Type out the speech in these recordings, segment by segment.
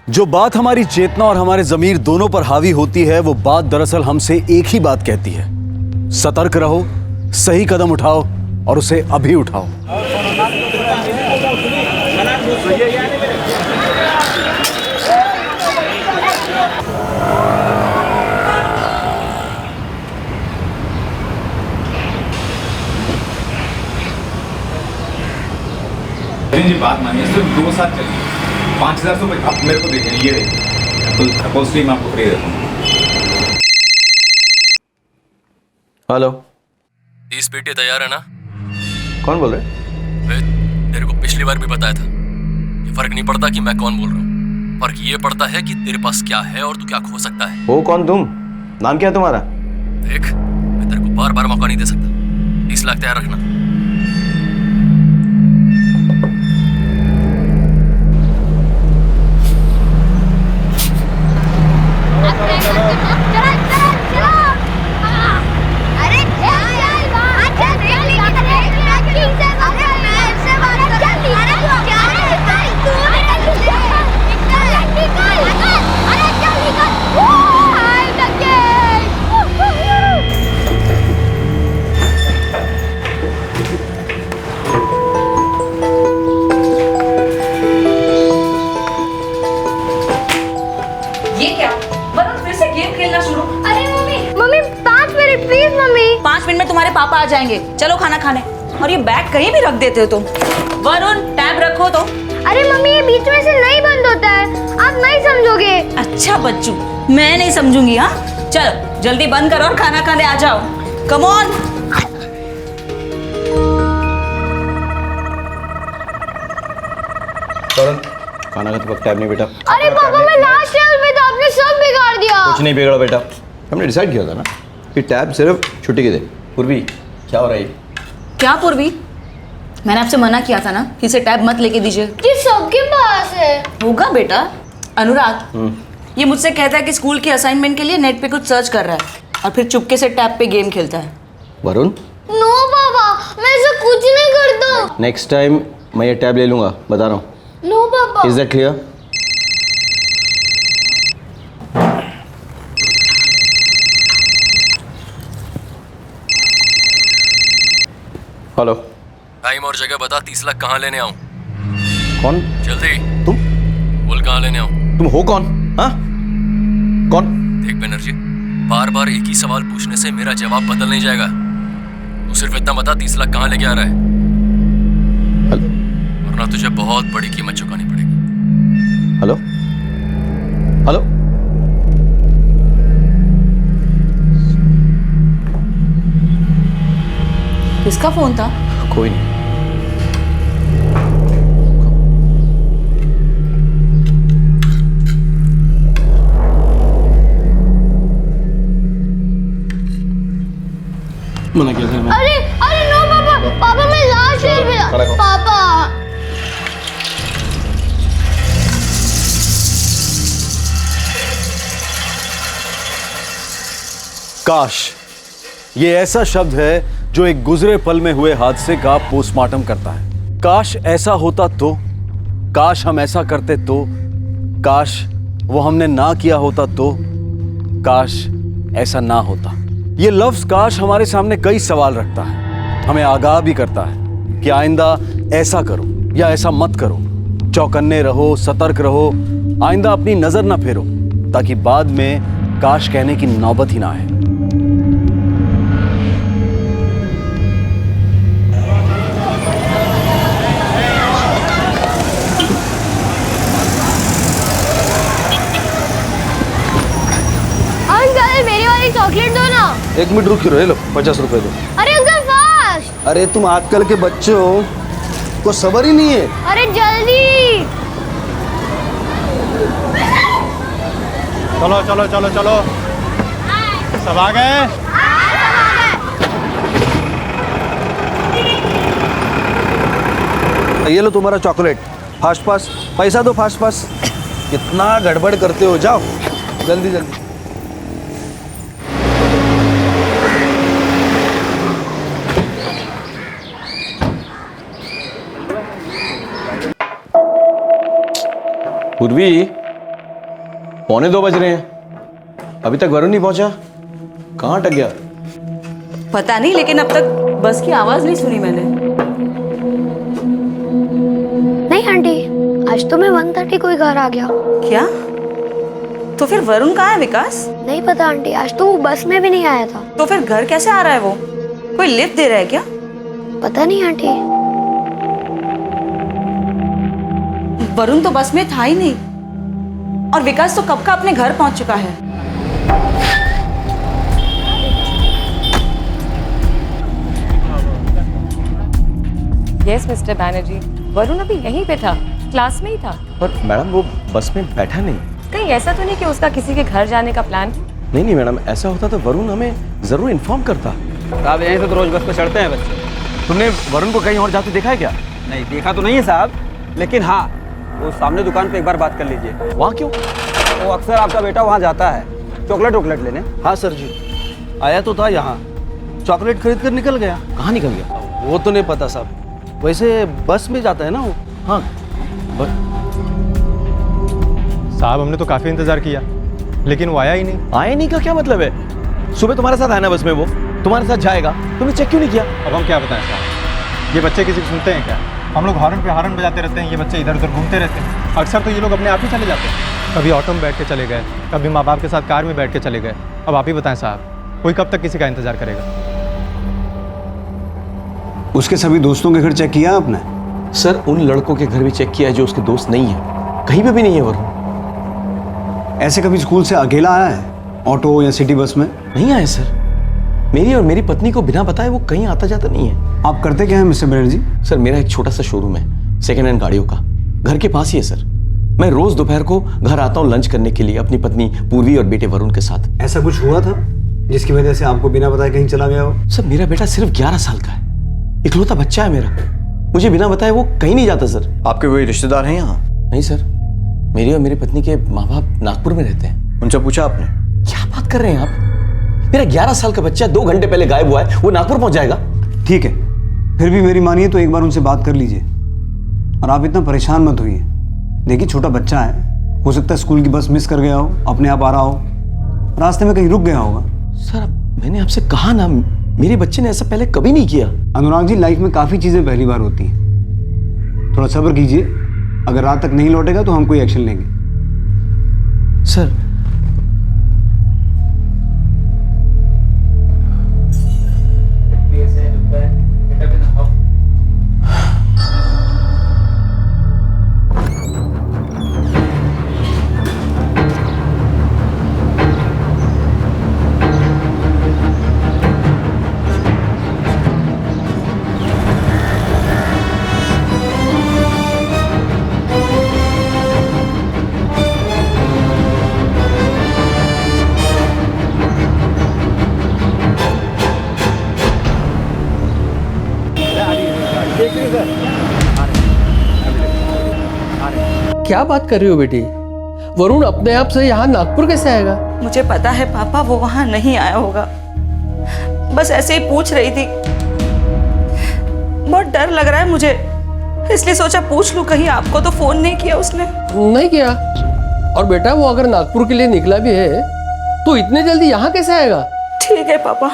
जो बात हमारी चेतना और हमारे जमीर दोनों पर हावी होती है, वो बात दरअसल हमसे एक ही बात कहती है। सतर्क रहो, सही कदम उठाओ और उसे अभी उठाओ। जी बात मानिए, सिर्फ 2 साल चलिए, 5,000 रुपये आप मेरे को देखें, ये देखिए, अपॉजिटली मैं आपको फ्री देता हूँ। हेलो, 30 पेटी तैयार है ना? कौन बोल रहे? वे तेरे को पिछली बार भी बताया था, ये फर्क नहीं पड़ता कि मैं कौन बोल रहा हूँ, फर्क ये पड़ता है कि तेरे पास क्या है और तू क्या खो सकता है। हो कौन तुम? नाम क्या है तुम्हारा? देख, मैं तेरे को बार बार मौका नहीं दे सकता। 30 लाख तैयार रखना। ये क्या? वरुण फिर से गेम खेलना शुरू? अरे mummy 5 minute please mummy. 5 minute में तुम्हारे पापा आ जाएंगे, चलो खाना खाने। और ये बैग कहीं भी रख देते हो तुम। वरुण टैब रखो तो। अरे मम्मी ये बीच में से नहीं बंद होता है, आप नहीं समझोगे। अच्छा बच्चू, मैं नहीं समझूंगी। हाँ चलो जल्दी बंद करो और खाना खाने आ जाओ। Come on. खाना का तो वक्त टाइम नहीं बेटा। अरे पापा मैं लास्ट टाइम में तो आपने सब बिगाड़ दिया। कुछ नहीं बिगड़ा बेटा, हमने डिसाइड किया था ना कि टैब सिर्फ छुट्टी के दिन। पूर्वी क्या हो रहा है? क्या पूर्वी? मैंने आपसे मना किया था ना कि इसे टैब मत लेके दीजिए। ये सबके पास है। होगा बेटा। अनुराग ये मुझसे कहता है कि स्कूल के असाइनमेंट के लिए नेट पे कुछ सर्च कर रहा है और फिर चुपके से टैब पे गेम खेलता है। वरुण नो पापा, मैं ऐसा कुछ नहीं करता। नेक्स्ट टाइम मैं ये टैब ले लूंगा, बता रहा हूँ। नो पापा। Is that clear? Hello, time और जगह बता, 30 लाख कहाँ लेने आऊँ? कौन जल्दी तुम? बोल, कहाँ लेने आऊँ? तुम हो कौन? हाँ कौन? देख बनर्जी, बार बार एक ही सवाल पूछने से मेरा जवाब बदल नहीं जाएगा। तू सिर्फ इतना बता, 30 लाख कहाँ लेके आ रहा है, हेलो वरना तुझे बहुत बड़ी कीमत चुकानी पड़ेगी। हेलो हेलो, किसका फोन था? कोई नहीं। मना किया था मैं। अरे नो पापा, पापा मैं लास्ट टाइम में पापा। काश, ये ऐसा शब्द है जो एक गुजरे पल में हुए हादसे का पोस्टमार्टम करता है। काश ऐसा होता तो, काश हम ऐसा करते तो, काश वो हमने ना किया होता तो, काश ऐसा ना होता। ये लफ्ज काश हमारे सामने कई सवाल रखता है, हमें आगाह भी करता है कि आइंदा ऐसा करो या ऐसा मत करो। चौकन्ने रहो, सतर्क रहो, आइंदा अपनी नजर ना फेरो, ताकि बाद में काश कहने की नौबत ही ना आए। मेरी वाली चॉकलेट दो ना। 1 मिनट रुक रहे, लो 50 रुपए दो। अरे अंकल फास्ट। अरे तुम आजकल के बच्चों को सबर ही नहीं है। अरे जल्दी। चलो चलो चलो चलो, सब आ गए? ये लो तुम्हारा चॉकलेट, फास्ट फास्ट पैसा दो, फास्ट फास्ट। कितना गड़बड़ करते हो, जाओ जल्दी जल्दी। पूर्वी 2:45 बज रहे हैं, अभी तक वरुण नहीं पहुंचा। कहाँ अटक गया? पता नहीं, लेकिन अब तक बस की आवाज नहीं सुनी मैंने। नहीं आंटी, आज तो मैं 1:30 को ही घर आ गया। क्या? तो फिर वरुण कहाँ है विकास? नहीं पता आंटी, आज तो वो बस में भी नहीं आया था। तो फिर घर कैसे आ रहा है वो? कोई लिफ्ट दे रहा है क्या? पता नहीं आंटी। वरुण तो बस में था ही नहीं, और विकास तो कब का अपने घर पहुंच चुका है। यस मिस्टर बैनर्जी, वरुण अभी यहीं पे था, क्लास में ही था। पर मैडम वो बस में बैठा नहीं। कहीं ऐसा तो नहीं कि उसका किसी के घर जाने का प्लान? नहीं मैडम, ऐसा होता तो वरुण हमें जरूर इन्फॉर्म करता। साहब यहीं से तो रोज बस पे चढ़ते हैं बच्चे। तुमने वरुण को कहीं और जाते देखा है क्या? नहीं देखा तो नहीं है साहब, लेकिन हाँ वो सामने दुकान पे एक बार बात कर लीजिए। वहाँ क्यों? वो अक्सर आपका बेटा वहाँ जाता है चॉकलेट लेने। हाँ सर जी, आया तो था यहाँ, चॉकलेट खरीद कर निकल गया। कहाँ निकल गया वो तो नहीं पता साहब, वैसे बस में जाता है ना वो। हाँ साहब हमने तो काफ़ी इंतज़ार किया, लेकिन वो आया ही नहीं। आए नहीं का क्या मतलब है? सुबह तुम्हारे साथ आया ना बस में, वो तुम्हारे साथ जाएगा, तुमने चेक क्यों नहीं किया? अब हम क्या बताएं साहब, ये बच्चे किसी को सुनते हैं क्या? हम लोग हॉर्न पे हॉर्न बजाते रहते हैं, ये बच्चे इधर उधर घूमते रहते हैं। अक्सर तो ये लोग अपने आप ही चले जाते हैं, कभी ऑटो में बैठ के चले गए, कभी माँ बाप के साथ कार में बैठ के चले गए। अब आप ही बताएं साहब, कोई कब तक किसी का इंतज़ार करेगा? उसके सभी दोस्तों के घर चेक किया आपने? सर उन लड़कों के घर भी चेक किया है जो उसके दोस्त नहीं है, कहीं पे भी नहीं है वरुण। ऐसे कभी स्कूल से अकेला आया है ऑटो या सिटी बस में? नहीं आया सर, मेरी और मेरी पत्नी को बिना बताए वो कहीं आता जाता नहीं है। आप करते क्या है मिस्टर बनर्जी? सर मेरा एक छोटा सा शोरूम है सेकेंड हैंड गाड़ियों का, घर के पास ही है सर। मैं रोज दोपहर को घर आता हूँ लंच करने के लिए अपनी पत्नी पूर्वी और बेटे वरुण के साथ। ऐसा कुछ हुआ था जिसकी वजह से आपको बिना बताए कहीं चला गया हो? सर मेरा बेटा सिर्फ 11 साल का है, इकलौता बच्चा है मेरा, मुझे बिना बताए वो कहीं नहीं जाता सर। आपके कोई रिश्तेदार हैं यहाँ? नहीं सर, मेरी और मेरी पत्नी के माँ बाप नागपुर में रहते हैं। उनसे पूछा आपने? क्या बात कर रहे हैं आप? मेरा 11 साल का बच्चा 2 घंटे पहले गायब हुआ है, वो नागपुर पहुंच जाएगा। ठीक है, फिर भी मेरी मानिए तो एक बार उनसे बात कर लीजिए, और आप इतना परेशान मत होइए। देखिए छोटा बच्चा है, हो सकता है स्कूल की बस मिस कर गया हो, अपने आप आ रहा हो, रास्ते में कहीं रुक गया होगा। सर मैंने आपसे कहा ना, मेरे बच्चे ने ऐसा पहले कभी नहीं किया। अनुराग जी, लाइफ में काफ़ी चीज़ें पहली बार होती हैं, थोड़ा सब्र कीजिए। अगर रात तक नहीं लौटेगा तो हम कोई एक्शन लेंगे। सर क्या बात कर रही हो बेटी? वरुण अपने आप से यहाँ नागपुर कैसे आएगा? मुझे पता है पापा, वो वहां नहीं आया होगा, बस ऐसे ही पूछ रही थी। बहुत डर लग रहा है मुझे, इसलिए सोचा पूछ लूं, कहीं आपको तो फोन नहीं किया उसने? नहीं किया। और बेटा वो अगर नागपुर के लिए निकला भी है तो इतने जल्दी यहाँ कैसे आएगा? ठीक है पापा।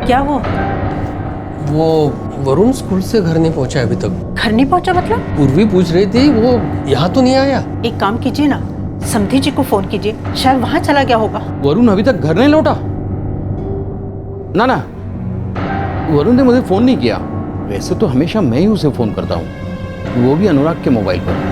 क्या वो वरुण स्कूल से घर नहीं पहुंचा अभी तक। घर नहीं पहुंचा मतलब? पूर्वी पूछ रही थी, वो यहाँ तो नहीं आया। एक काम कीजिए ना, समधी जी को फोन कीजिए, शायद वहां चला गया होगा। वरुण अभी तक घर नहीं लौटा? ना वरुण ने मुझे फोन नहीं किया। वैसे तो हमेशा मैं ही उसे फोन करता हूँ, वो भी अनुराग के मोबाइल पर।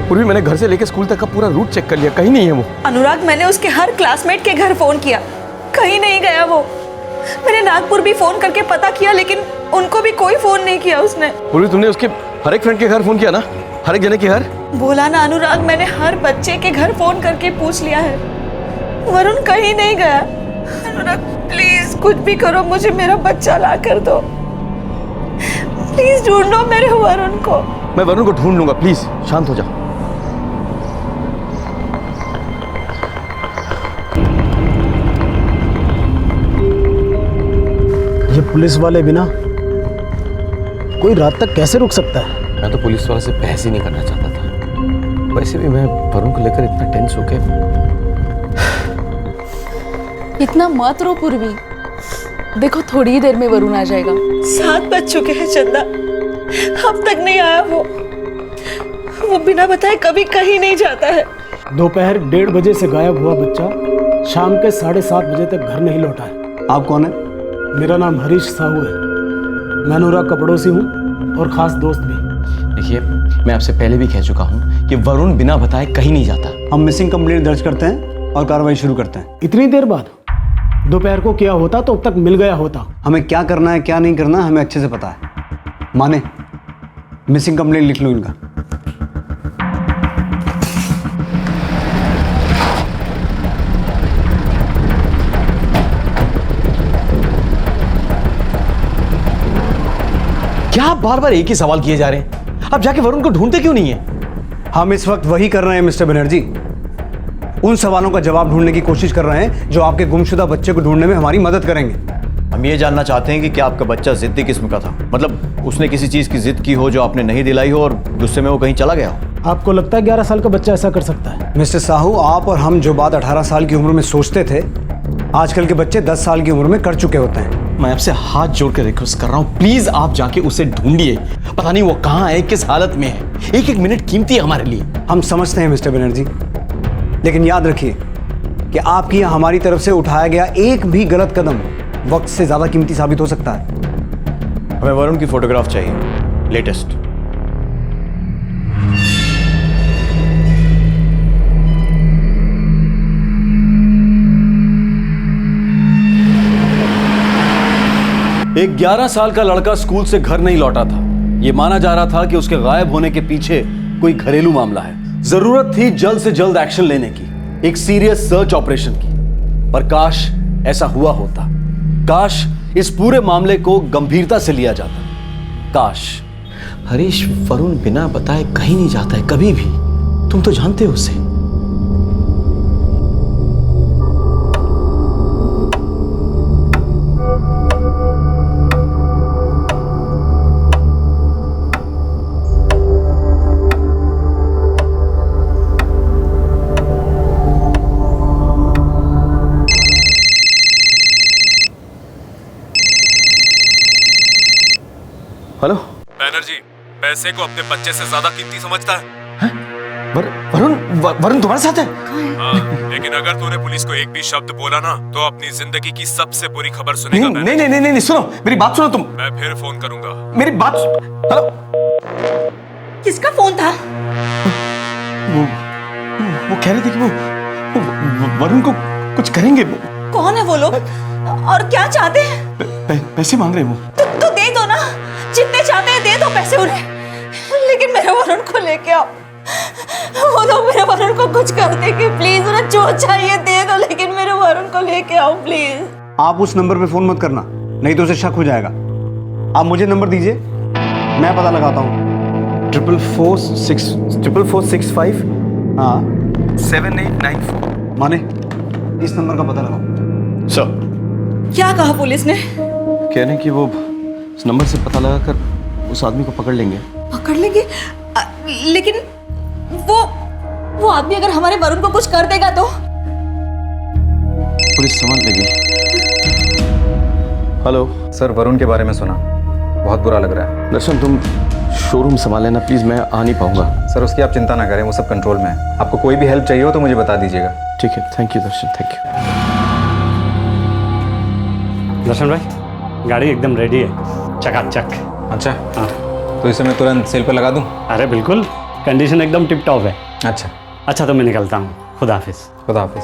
पूर्वी मैंने घर से लेकर स्कूल तक का पूरा रूट चेक कर लिया, कहीं नहीं है वो। अनुराग, मैंने उसके हर क्लासमेट के घर फोन किया, कहीं नहीं गया वो। मैंने नागपुर भी फोन करके पता किया, लेकिन उनको भी कोई फोन नहीं किया उसने। पूर्वी तुमने उसके हर एक फ्रेंड के घर फोन किया ना, हर एक जने के घर? बोला ना अनुराग, मैंने हर बच्चे के घर फोन करके पूछ लिया है, वरुण कहीं नहीं गया। अनुराग प्लीज कुछ भी करो, मुझे मेरा बच्चा ला कर दो, प्लीज ढूंढो मेरे वरुण को। मैं वरुण को ढूंढ लूंगा, प्लीज शांत हो जा। ये पुलिस वाले भी ना कोई रात तक कैसे रुक सकता है? मैं तो पुलिस वाले से बहस ही नहीं करना चाहता था। वैसे भी मैं वरुण को लेकर इतना टेंस हो गया। इतना मत रो पूर्वी, देखो थोड़ी ही देर में वरुण आ जाएगा। 7 बज चुके हैं चंदा, अब तक नहीं आया वो बिना बताए कभी कहीं नहीं जाता है। दोपहर 1:30 बजे से गायब हुआ बच्चा शाम के 7:30 बजे तक घर नहीं लौटा है। आप कौन है? मेरा नाम हरीश साहू है, मैं नूरा का पड़ोसी हूँ और खास दोस्त भी। देखिए, मैं आपसे पहले भी कह चुका हूँ कि वरुण बिना बताए कहीं नहीं जाता। हम मिसिंग कंप्लेंट दर्ज करते हैं और कार्रवाई शुरू करते हैं। इतनी देर बाद? दोपहर को किया होता तो अब तक मिल गया होता। हमें क्या करना है क्या नहीं करना हमें अच्छे से पता है। माने, मिसिंग कंप्लेंट लिख लो इनका। क्या आप बार बार एक ही सवाल किए जा रहे हैं? आप जाके वरुण को ढूंढते क्यों नहीं है? हम इस वक्त वही कर रहे हैं मिस्टर बनर्जी, उन सवालों का जवाब ढूंढने की कोशिश कर रहे हैं जो आपके गुमशुदा बच्चे को ढूंढने में हमारी मदद करेंगे। हम ये जानना चाहते हैं कि क्या आपका बच्चा जिद्दी किस्म का था, मतलब उसने किसी चीज की जिद की हो जो आपने नहीं दिलाई हो और गुस्से में वो कहीं चला गया हो। आपको लगता है 11 साल का बच्चा ऐसा कर सकता है? मिस्टर साहू, आप और हम जो बात 18 साल की उम्र में सोचते थे, आजकल के बच्चे 10 साल की उम्र में कर चुके होते हैं। मैं आपसे हाथ जोड़ कर रिक्वेस्ट कर रहा हूँ, प्लीज आप जाके उसे ढूंढिए। पता नहीं वो कहाँ है, किस हालत में है। एक एक मिनट कीमती है हमारे लिए। हम समझते हैं मिस्टर बनर्जी, लेकिन याद रखिए कि आपकी या हमारी तरफ से उठाया गया एक भी गलत कदम वक्त से ज्यादा कीमती साबित हो सकता है। हमें वरुण की फोटोग्राफ चाहिए, लेटेस्ट। एक 11 साल का लड़का स्कूल से घर नहीं लौटा था। यह माना जा रहा था कि उसके गायब होने के पीछे कोई घरेलू मामला है। जरूरत थी जल्द से जल्द एक्शन लेने की, एक सीरियस सर्च ऑपरेशन की। पर काश ऐसा हुआ होता, काश इस पूरे मामले को गंभीरता से लिया जाता। काश। हरीश, वरुण बिना बताए कहीं नहीं जाता है कभी भी। तुम तो जानते हो उसे। हेलो बैनर्जी, पैसे को अपने बच्चे से ज्यादा कीमती समझता है? वरुण तुम्हारे साथ है? हाँ, लेकिन अगर तूने पुलिस को एक भी शब्द बोला ना तो अपनी जिंदगी की सबसे बुरी खबर सुनेगा। नहीं, सुनो मेरी बात सुनो तुम। मैं फिर फोन करूंगा। मेरी बात। हेलो, किसका फोन था? वो कह रहे थे कि वो वरुण को कुछ करेंगे। कौन है वो लोग और क्या चाहते हैं? पैसे मांग रहे हैं वो। तो दे दो ना, जितने चाहते हैं दे दो पैसे उन्हें, लेकिन मेरे वरुण को लेके आओ। वो लोग मेरे वरुण को कुछ कर देंगे, प्लीज उन्हें जो चाहिए दे दो, लेकिन मेरे वरुण को लेके आओ प्लीज। आप उस नंबर पे फोन मत करना, नहीं तो उसे शक हो जाएगा। आप मुझे नंबर दीजिए, मैं पता लगाता हूँ। 44465 हाँ 7894। माने, इस नंबर का पता लगाओ। सर, क्या कहा पुलिस ने? कह रहे हैं कि वो इस नंबर से पता लगाकर उस आदमी को पकड़ लेंगे। पकड़ लेंगे? लेकिन वो आदमी अगर हमारे वरुण को कुछ कर देगा तो? पुलिस समझ लेगी। हेलो सर, वरुण के बारे में सुना, बहुत बुरा लग रहा है। दर्शन, तुम शोरूम संभाल लेना प्लीज, मैं आ नहीं पाऊंगा। सर उसकी आप चिंता ना करें, वो सब कंट्रोल में है। आपको कोई भी हेल्प चाहिए हो तो मुझे बता दीजिएगा। ठीक है, thank you Darshan, thank you. Darshan भाई, गाड़ी एकदम रेडी है, चकाचक। अच्छा हाँ, तो इसे मैं तुरंत सेल पर लगा दूं? अरे बिल्कुल, कंडीशन एकदम टिप टॉप है। अच्छा तो मैं निकलता हूँ, खुदा हाफिज। खुदा हाफिज।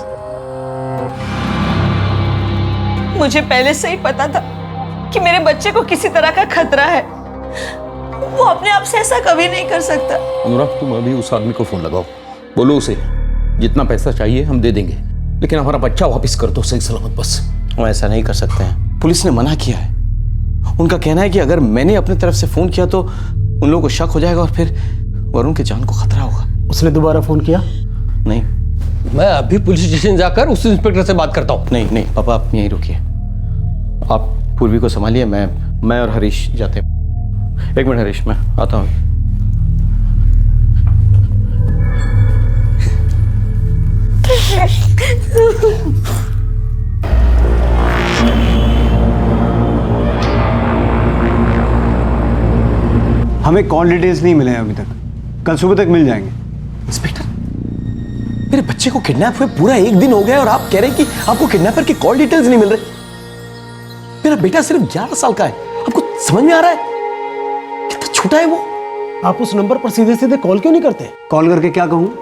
मुझे पहले से ही पता था कि मेरे बच्चे को किसी तरह का खतरा है। वो अपने आप से ऐसा कभी नहीं कर सकता। अनुराग, तुम अभी उस आदमी को फोन लगाओ, बोलो उसे जितना पैसा चाहिए हम दे देंगे, लेकिन हमारा बच्चा वापस कर दो सही सलामत बस। हम ऐसा नहीं कर सकते हैं, पुलिस ने मना किया है। उनका कहना है कि अगर मैंने अपनी तरफ से फोन किया तो उन लोगों को शक हो जाएगा और फिर वरुण की जान को खतरा होगा। उसने दोबारा फोन किया? नहीं। मैं अभी पुलिस स्टेशन जाकर उस इंस्पेक्टर से बात करता हूँ। नहीं पापा, आप यहीं रुकिए, आप पूर्वी को संभालिए, मैं और हरीश जाते हैं। एक मिनट हरीश, मैं आता हूँ। हमें कॉल डिटेल्स नहीं मिले हैं अभी तक, कल सुबह तक मिल जाएंगे। इंस्पेक्टर, मेरे बच्चे को किडनैप हुए पूरा 1 दिन हो गया और आप कह रहे हैं कि आपको किडनैपर की कॉल डिटेल्स नहीं मिल रहे। मेरा बेटा सिर्फ 11 साल का है, आपको समझ में आ रहा है कितना छोटा है वो? आप उस नंबर पर सीधे सीधे कॉल क्यों नहीं करते? कॉल करके क्या कहूँ?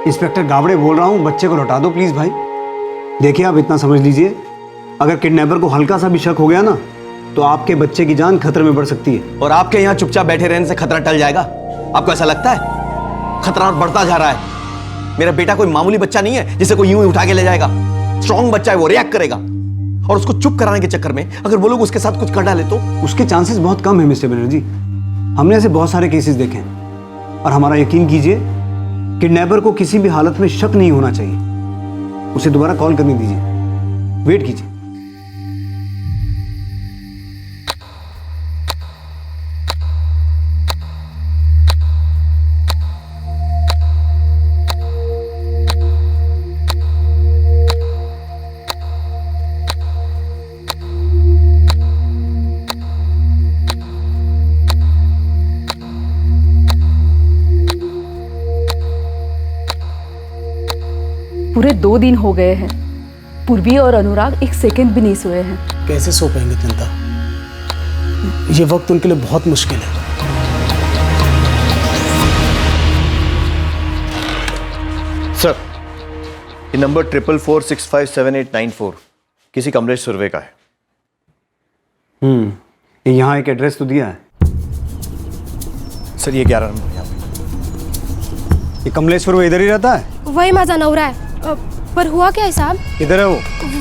इंस्पेक्टर गावड़े बोल रहा हूँ, बच्चे को लौटा दो प्लीज भाई। देखिए आप इतना समझ लीजिए, अगर किडनैपर को हल्का सा भी शक हो गया ना तो आपके बच्चे की जान खतरे में बढ़ सकती है। और आपके यहाँ चुपचाप बैठे रहने से खतरा टल जाएगा? आपको ऐसा लगता है? खतरा और बढ़ता जा रहा है। मेरा बेटा कोई मामूली बच्चा नहीं है जिसे कोई यूं ही उठा के ले जाएगा। स्ट्रॉन्ग बच्चा है, वो रिएक्ट करेगा। और उसको चुप कराने के चक्कर में अगर वो लोग उसके साथ कुछ कर डाले तो? उसके चांसेस बहुत कम है मिस्टर बनर्जी। हमने ऐसे बहुत सारे केसेस देखे हैं और हमारा यकीन कीजिए, किडनैपर को किसी भी हालत में शक नहीं होना चाहिए। उसे दोबारा कॉल करने दीजिए, वेट कीजिए। पूरे 2 दिन हो गए हैं, पूर्वी और अनुराग 1 सेकंड भी नहीं सोए हैं। कैसे सो पाएंगे चिंता? ये वक्त उनके लिए बहुत मुश्किल है। सर, ये नंबर 44465789 किसी कमलेश सुरवे का है। ये यहाँ एक एड्रेस तो दिया है। सर ये 11 नंबर यहाँ पे। ये कमलेश सुरवे इधर ही रहता है? वही माझा नवरा है। पर हुआ क्या है साहब? किधर है वो?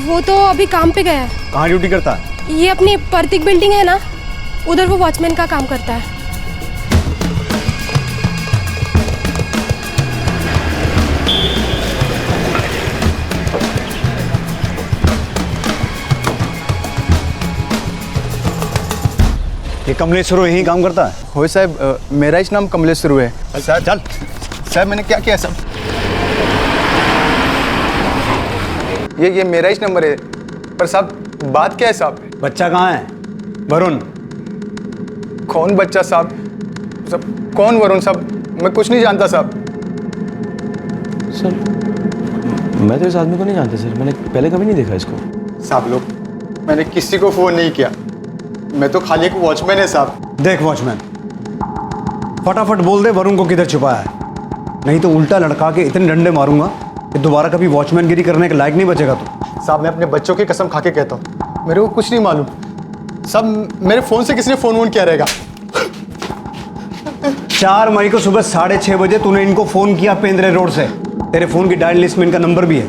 वो तो अभी काम पे गया है। कहाँ ड्यूटी करता है? ये अपनी प्रतीक बिल्डिंग है ना, उधर वो वॉचमैन का काम करता है। ये कमलेश सुरवे यहीं काम करता है? हो साहब, मेरा ही नाम कमलेश सुरवे है। सर चल। साहब मैंने क्या किया साहब? ये मेरा ही नंबर है। पर साहब बात क्या है साहब? बच्चा कहाँ है? वरुण। कौन बच्चा साहब? सब कौन वरुण साहब? मैं कुछ नहीं जानता साहब। सर मैं तो इस आदमी को नहीं जानता सर, मैंने पहले कभी नहीं देखा इसको। साहब लोग, मैंने किसी को फोन नहीं किया, मैं तो खाली एक वॉचमैन है साहब। देख वॉचमैन, फटाफट बोल दे वरुण को किधर छुपाया है, नहीं तो उल्टा लड़का के इतने डंडे मारूंगा कि दोबारा कभी वॉचमैन गिरी करने के लायक नहीं बचेगा तू। साहब मैं अपने बच्चों की कसम खा के कहता हूँ, मेरे को कुछ नहीं मालूम साहब। मेरे फोन से किसी ने फोन किया रहेगा। 4 मई को सुबह 6:30 बजे तूने इनको फोन किया पेंद्रे रोड से। तेरे फोन की डायल लिस्ट में इनका नंबर भी है।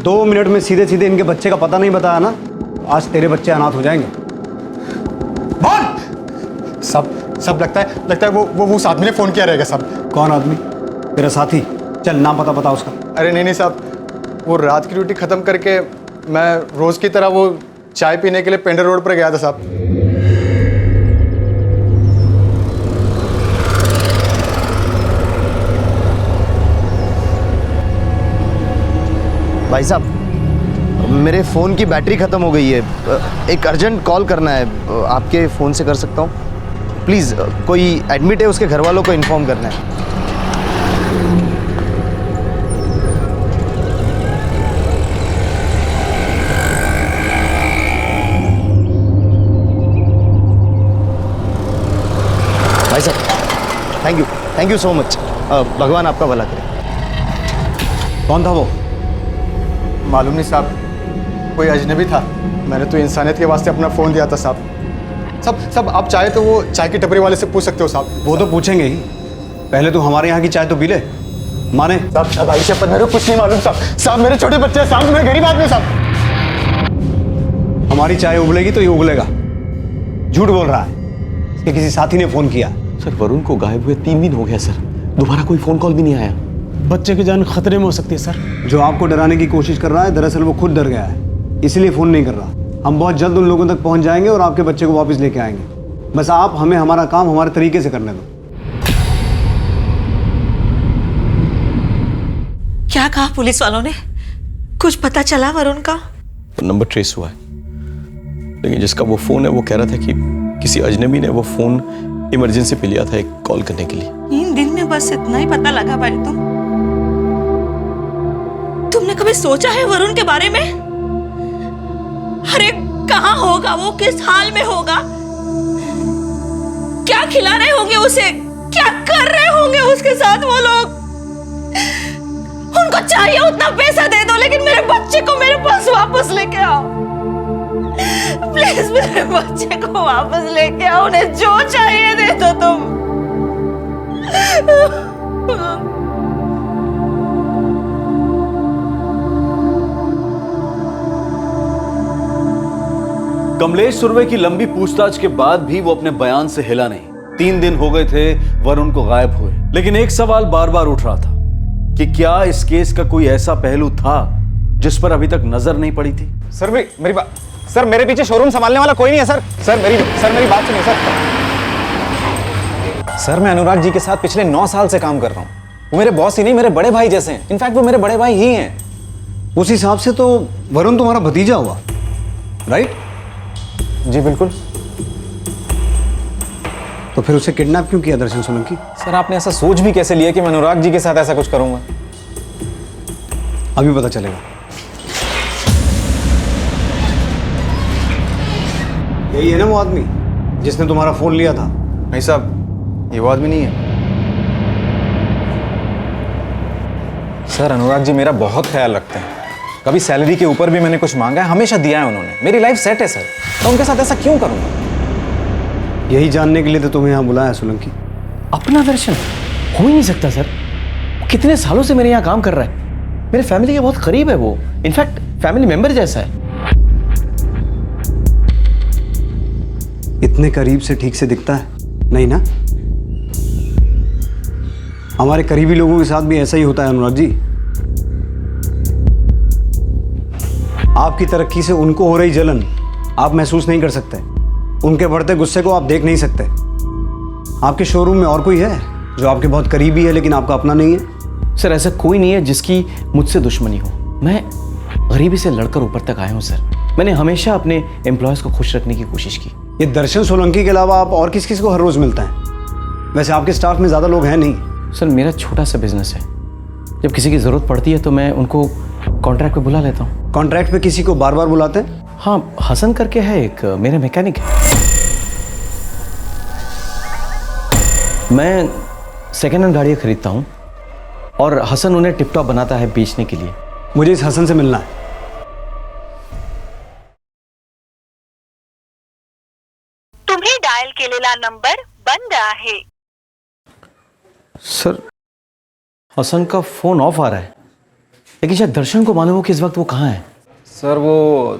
2 मिनट में सीधे सीधे इनके बच्चे का पता नहीं बताया ना, आज तेरे बच्चे अनाथ हो जाएंगे। सब लगता है वो उस आदमी ने फोन किया रहेगा साहब। कौन आदमी? तेरा साथी? चल नाम पता बता उसका। अरे नहीं साहब, वो रात की ड्यूटी खत्म करके मैं रोज की तरह वो चाय पीने के लिए पेंडर रोड पर गया था साहब। भाई साहब मेरे फ़ोन की बैटरी ख़त्म हो गई है, एक अर्जेंट कॉल करना है, आपके फ़ोन से कर सकता हूँ? प्लीज़, कोई एडमिट है, उसके घर वालों को इन्फॉर्म करना है। भाई साहब थैंक यू सो मच, भगवान आपका भला करे। कौन था वो? मालूम नहीं साहब, कोई अजनबी था। मैंने तो इंसानियत के वास्ते अपना फ़ोन दिया था साहब। सब आप चाहे तो वो चाय की टपरी वाले से पूछ सकते हो साहब। वो तो पूछेंगे ही, पहले तो हमारे यहाँ की चाय तो पी ले। माने साहब आई पर मेरे को कुछ नहीं मालूम साहब। मेरे छोटे बच्चे हैं साहब, मैं गरीब आदमी साहब। हमारी चाय उबलेगी तो ये उगलेगा। झूठ बोल रहा है, इसके किसी साथी ने फोन किया। सर वरुण को गायब हुए 3 दिन हो गया सर, दोबारा कोई फोन कॉल भी नहीं आया। बच्चे की जान खतरे में हो सकती है सर। जो आपको डराने की कोशिश कर रहा है, दरअसल वो खुद डर गया है, इसलिए फोन नहीं कर रहा। हम बहुत जल्द उन लोगों तक पहुंच जाएंगे और आपके बच्चे को वापस लेके आएंगे। बस आप हमें हमारा काम हमारे तरीके से करने दो। क्या कहा पुलिस वालों ने? कुछ पता चला वरुण का? नंबर ट्रेस हुआ है, लेकिन जिसका वो फोन है वो कह रहा था कि किसी अजनबी ने वो फोन इमरजेंसी पे लिया था एक कॉल करने के लिए। 3 दिन में बस इतना ही पता लगा भाई? तुमने कभी सोचा है वरुण के बारे में? अरे कहाँ होगा वो, किस हाल में होगा, क्या खिला रहे होंगे उसे, क्या कर रहे होंगे उसके साथ वो लोग? उनको चाहिए उतना पैसा दे दो, लेकिन मेरे बच्चे को मेरे पास वापस लेके आओ प्लीज। मेरे बच्चे को वापस लेके आओ, उन्हें जो चाहिए दे दो तुम। कमलेश सुरवे की लंबी पूछताछ के बाद भी वो अपने बयान से हिला नहीं। 3 दिन हो गए थे वरुण को गायब हुए, लेकिन एक सवाल बार बार उठ रहा था कि क्या इस केस का कोई ऐसा पहलू था जिस पर अभी तक नजर नहीं पड़ी थी। सर मेरी बात, सर मेरे पीछे शोरूम संभालने वाला कोई नहीं है सर। सर मेरी बात सुनिए सर। सर मैं अनुराग जी के साथ पिछले 9 साल से काम कर रहा हूँ। वो मेरे बॉस ही नहीं, मेरे बड़े भाई जैसे हैं। इनफैक्ट वो मेरे बड़े भाई ही हैं। उस हिसाब से तो वरुण तुम्हारा भतीजा हुआ, राइट? जी बिल्कुल। तो फिर उसे किडनैप क्यों किया दर्शन सोलंकी? सर आपने ऐसा सोच भी कैसे लिया कि मैं अनुराग जी के साथ ऐसा कुछ करूंगा? अभी पता चलेगा। यही है ना वो आदमी जिसने तुम्हारा फोन लिया था? नहीं साहब, ये वो आदमी नहीं है। सर अनुराग जी मेरा बहुत ख्याल रखते हैं। कभी सैलरी के ऊपर भी मैंने कुछ मांगा है, हमेशा दिया है उन्होंने। मेरी लाइफ सेट है सर, तो उनके साथ ऐसा क्यों करूंगा? यही जानने के लिए तो तुम्हें यहाँ बुलाया सोलंकी। अपना दर्शन हो ही नहीं सकता सर। कितने सालों से मेरे यहाँ काम कर रहा है, मेरे फैमिली के बहुत करीब है वो, इनफैक्ट फैमिली मेंबर जैसा है। इतने करीब से ठीक से दिखता है नहीं ना? हमारे करीबी लोगों के साथ भी ऐसा ही होता है अनुराग जी। आपकी तरक्की से उनको हो रही जलन आप महसूस नहीं कर सकते, उनके बढ़ते गुस्से को आप देख नहीं सकते। आपके शोरूम में और कोई है जो आपके बहुत करीबी है लेकिन आपका अपना नहीं है? सर ऐसा कोई नहीं है जिसकी मुझसे दुश्मनी हो। मैं गरीबी से लड़कर ऊपर तक आया हूँ सर। मैंने हमेशा अपने एम्प्लॉयज़ को खुश रखने की कोशिश की। ये दर्शन सोलंकी के अलावा आप और किस किस को हर रोज मिलता है? वैसे आपके स्टाफ में ज़्यादा लोग हैं नहीं। सर मेरा छोटा सा बिजनेस है, जब किसी की ज़रूरत पड़ती है तो मैं उनको कॉन्ट्रैक्ट पे बुला लेता हूँ। कॉन्ट्रैक्ट पे किसी को बार बार बुलाते हैं? हाँ, हसन करके है एक, मेरे मैकेनिक है। मैं सेकेंड हैंड गाड़ियाँ खरीदता हूँ और हसन उन्हें टिप टॉप बनाता है बेचने के लिए। मुझे इस हसन से मिलना है। तुम्हें डायल केलेला नंबर बंद आहे। सर हसन का फोन ऑफ आ रहा है, लेकिन शायद दर्शन को मालूम हो कि इस वक्त वो कहाँ है। सर वो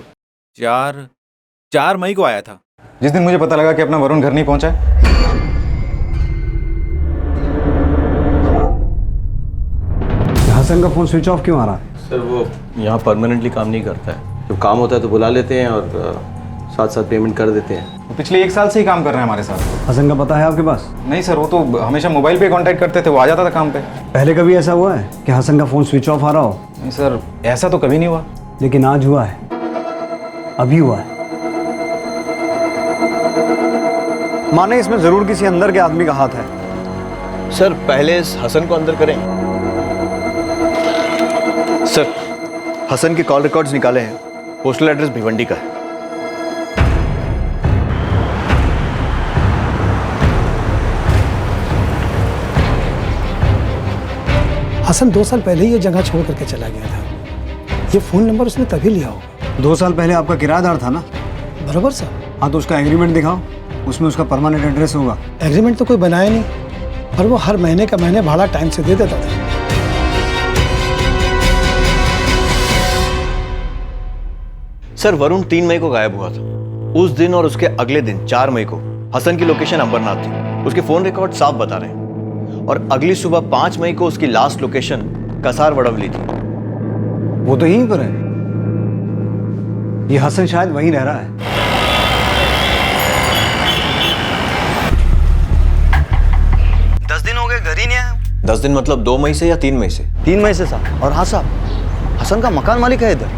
4 मई को आया था, जिस दिन मुझे पता लगा कि अपना वरुण घर नहीं पहुंचा है। हसन का फोन स्विच ऑफ क्यों आ रहा है? सर वो यहाँ परमानेंटली काम नहीं करता है, जब काम होता है तो बुला लेते हैं और साथ साथ पेमेंट कर देते हैं। वो पिछले 1 साल से ही काम कर रहे हैं हमारे साथ। हसन का पता है आपके पास? नहीं सर, वो तो हमेशा मोबाइल पे कांटेक्ट करते थे, वो आ जाता था काम पे। पहले कभी ऐसा हुआ है कि हसन का फोन स्विच ऑफ आ रहा हो? नहीं सर, ऐसा तो कभी नहीं हुआ। लेकिन आज हुआ है, अभी हुआ है। माने इसमें जरूर किसी अंदर के आदमी का हाथ है। सर पहले इस हसन को अंदर करें। सर हसन के कॉल रिकॉर्ड्स निकाले हैं, पोस्टल एड्रेस भिवंडी का है। हसन 2 साल पहले ही ये जगह छोड़ करके चला गया था। ये फोन नंबर उसने तभी लिया होगा। 2 साल पहले आपका किराएदार था ना? बराबर साहब। हाँ तो उसका एग्रीमेंट दिखाओ, उसमें उसका परमानेंट एड्रेस होगा। एग्रीमेंट तो कोई बनाया नहीं, पर वो हर महीने का महीने भाड़ा टाइम से दे देता था। सर वरुण 3 मई को गायब हुआ था। उस दिन और उसके अगले दिन 4 मई को हसन की लोकेशन अंबरनाथ थी। उसके फोन रिकॉर्ड साफ बता रहे हैं। और अगली सुबह 5 मई को उसकी लास्ट लोकेशन कसार वड़वली थी। वो तो यहीं पर है। ये हसन शायद वहीं रह रहा है। 10 दिन मतलब 2 मई से या 3 मई से? 3 मई से साहब। और हाँ साहब, हसन का मकान मालिक है इधर।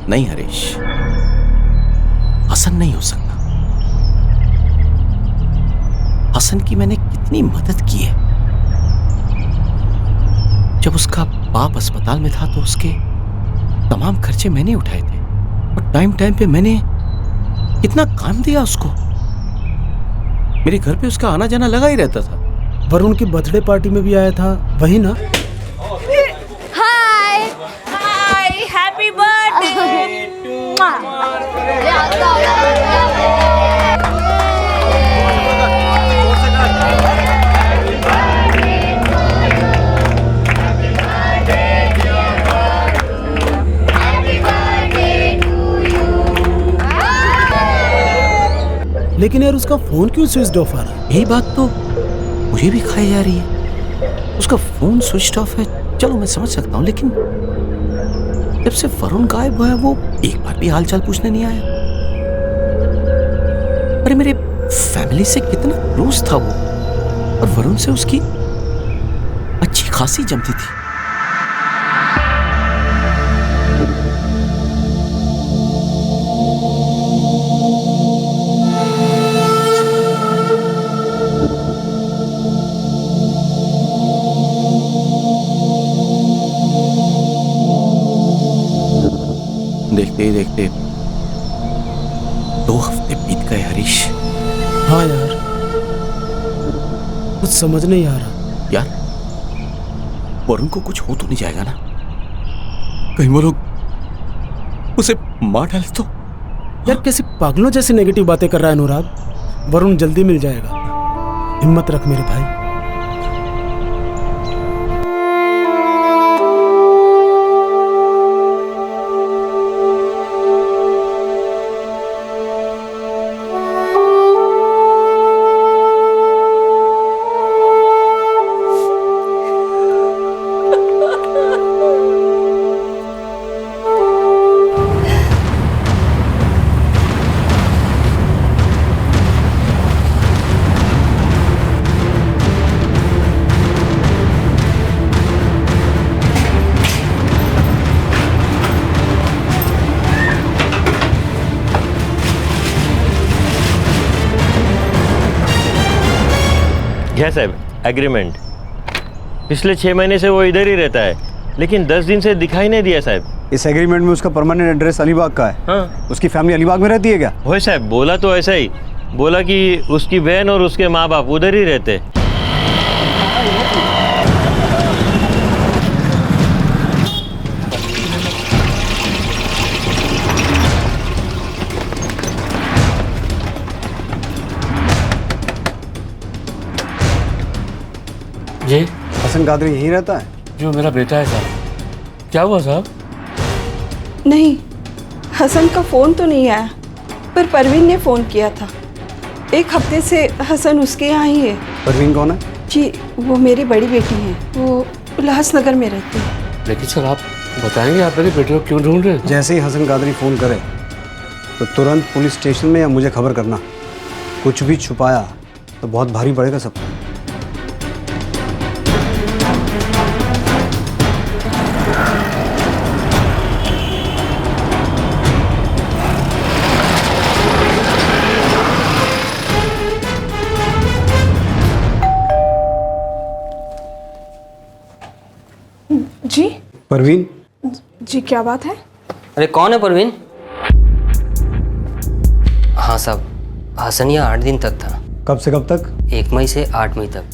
नहीं हरीश, हसन नहीं हो सकता। हसन की मैंने कितनी मदद की है। जब उसका बाप अस्पताल में था तो उसके तमाम खर्चे मैंने उठाए थे और टाइम टाइम पे मैंने कितना काम दिया उसको। मेरे घर पे उसका आना जाना लगा ही रहता था। वरुण की बर्थडे पार्टी में भी आया था, वही ना? हाय हाय, हैप्पी बर्थडे। लेकिन यार उसका फोन क्यों स्विच ऑफ आ रहा है? यही बात तो मुझे भी खाई जा रही है। उसका फोन स्विच ऑफ है, चलो मैं समझ सकता हूँ, लेकिन जब से वरुण गायब हुआ है वो एक बार भी हालचाल पूछने नहीं आया। अरे मेरे फैमिली से कितना क्लोज था वो, और वरुण से उसकी अच्छी खासी जमती थी। देखते ही देखते 2 हफ्ते बीत गए हरीश। हाँ यार, कुछ समझ नहीं आ रहा। यार वरुण को कुछ हो तो नहीं जाएगा ना? कहीं वो लोग उसे मार डाले तो? यार कैसे पागलों जैसी नेगेटिव बातें कर रहा है अनुराग। वरुण जल्दी मिल जाएगा, हिम्मत रख मेरे भाई। क्या साहब, एग्रीमेंट पिछले 6 महीने से वो इधर ही रहता है, लेकिन 10 दिन से दिखाई नहीं दिया साहब। इस एग्रीमेंट में उसका परमानेंट एड्रेस अलीबाग का है। हाँ। उसकी फैमिली अलीबाग में रहती है क्या? हो साहब, बोला तो ऐसा ही, बोला कि उसकी बहन और उसके माँ बाप उधर ही रहते। जी हसन कादरी यहीं रहता है? जो मेरा बेटा है साहब। क्या हुआ साहब? नहीं, हसन का फ़ोन तो नहीं आया, पर परवीन ने फ़ोन किया था। 1 हफ्ते से हसन उसके यहाँ ही है। परवीन कौन है? जी वो मेरी बड़ी बेटी है, वो उल्लासनगर में रहती है। लेकिन सर आप बताएंगे आप मेरे बेटे को क्यों ढूंढ रहे हैं? जैसे ही हसन कादरी फ़ोन करे तो तुरंत पुलिस स्टेशन में या मुझे खबर करना। कुछ भी छुपाया तो बहुत भारी पड़ेगा सबको। जी परवीन। जी क्या बात है? अरे कौन है परवीन? हाँ साहब, हसन यहाँ 8 दिन तक था। कब से कब तक? 1 मई से 8 मई तक।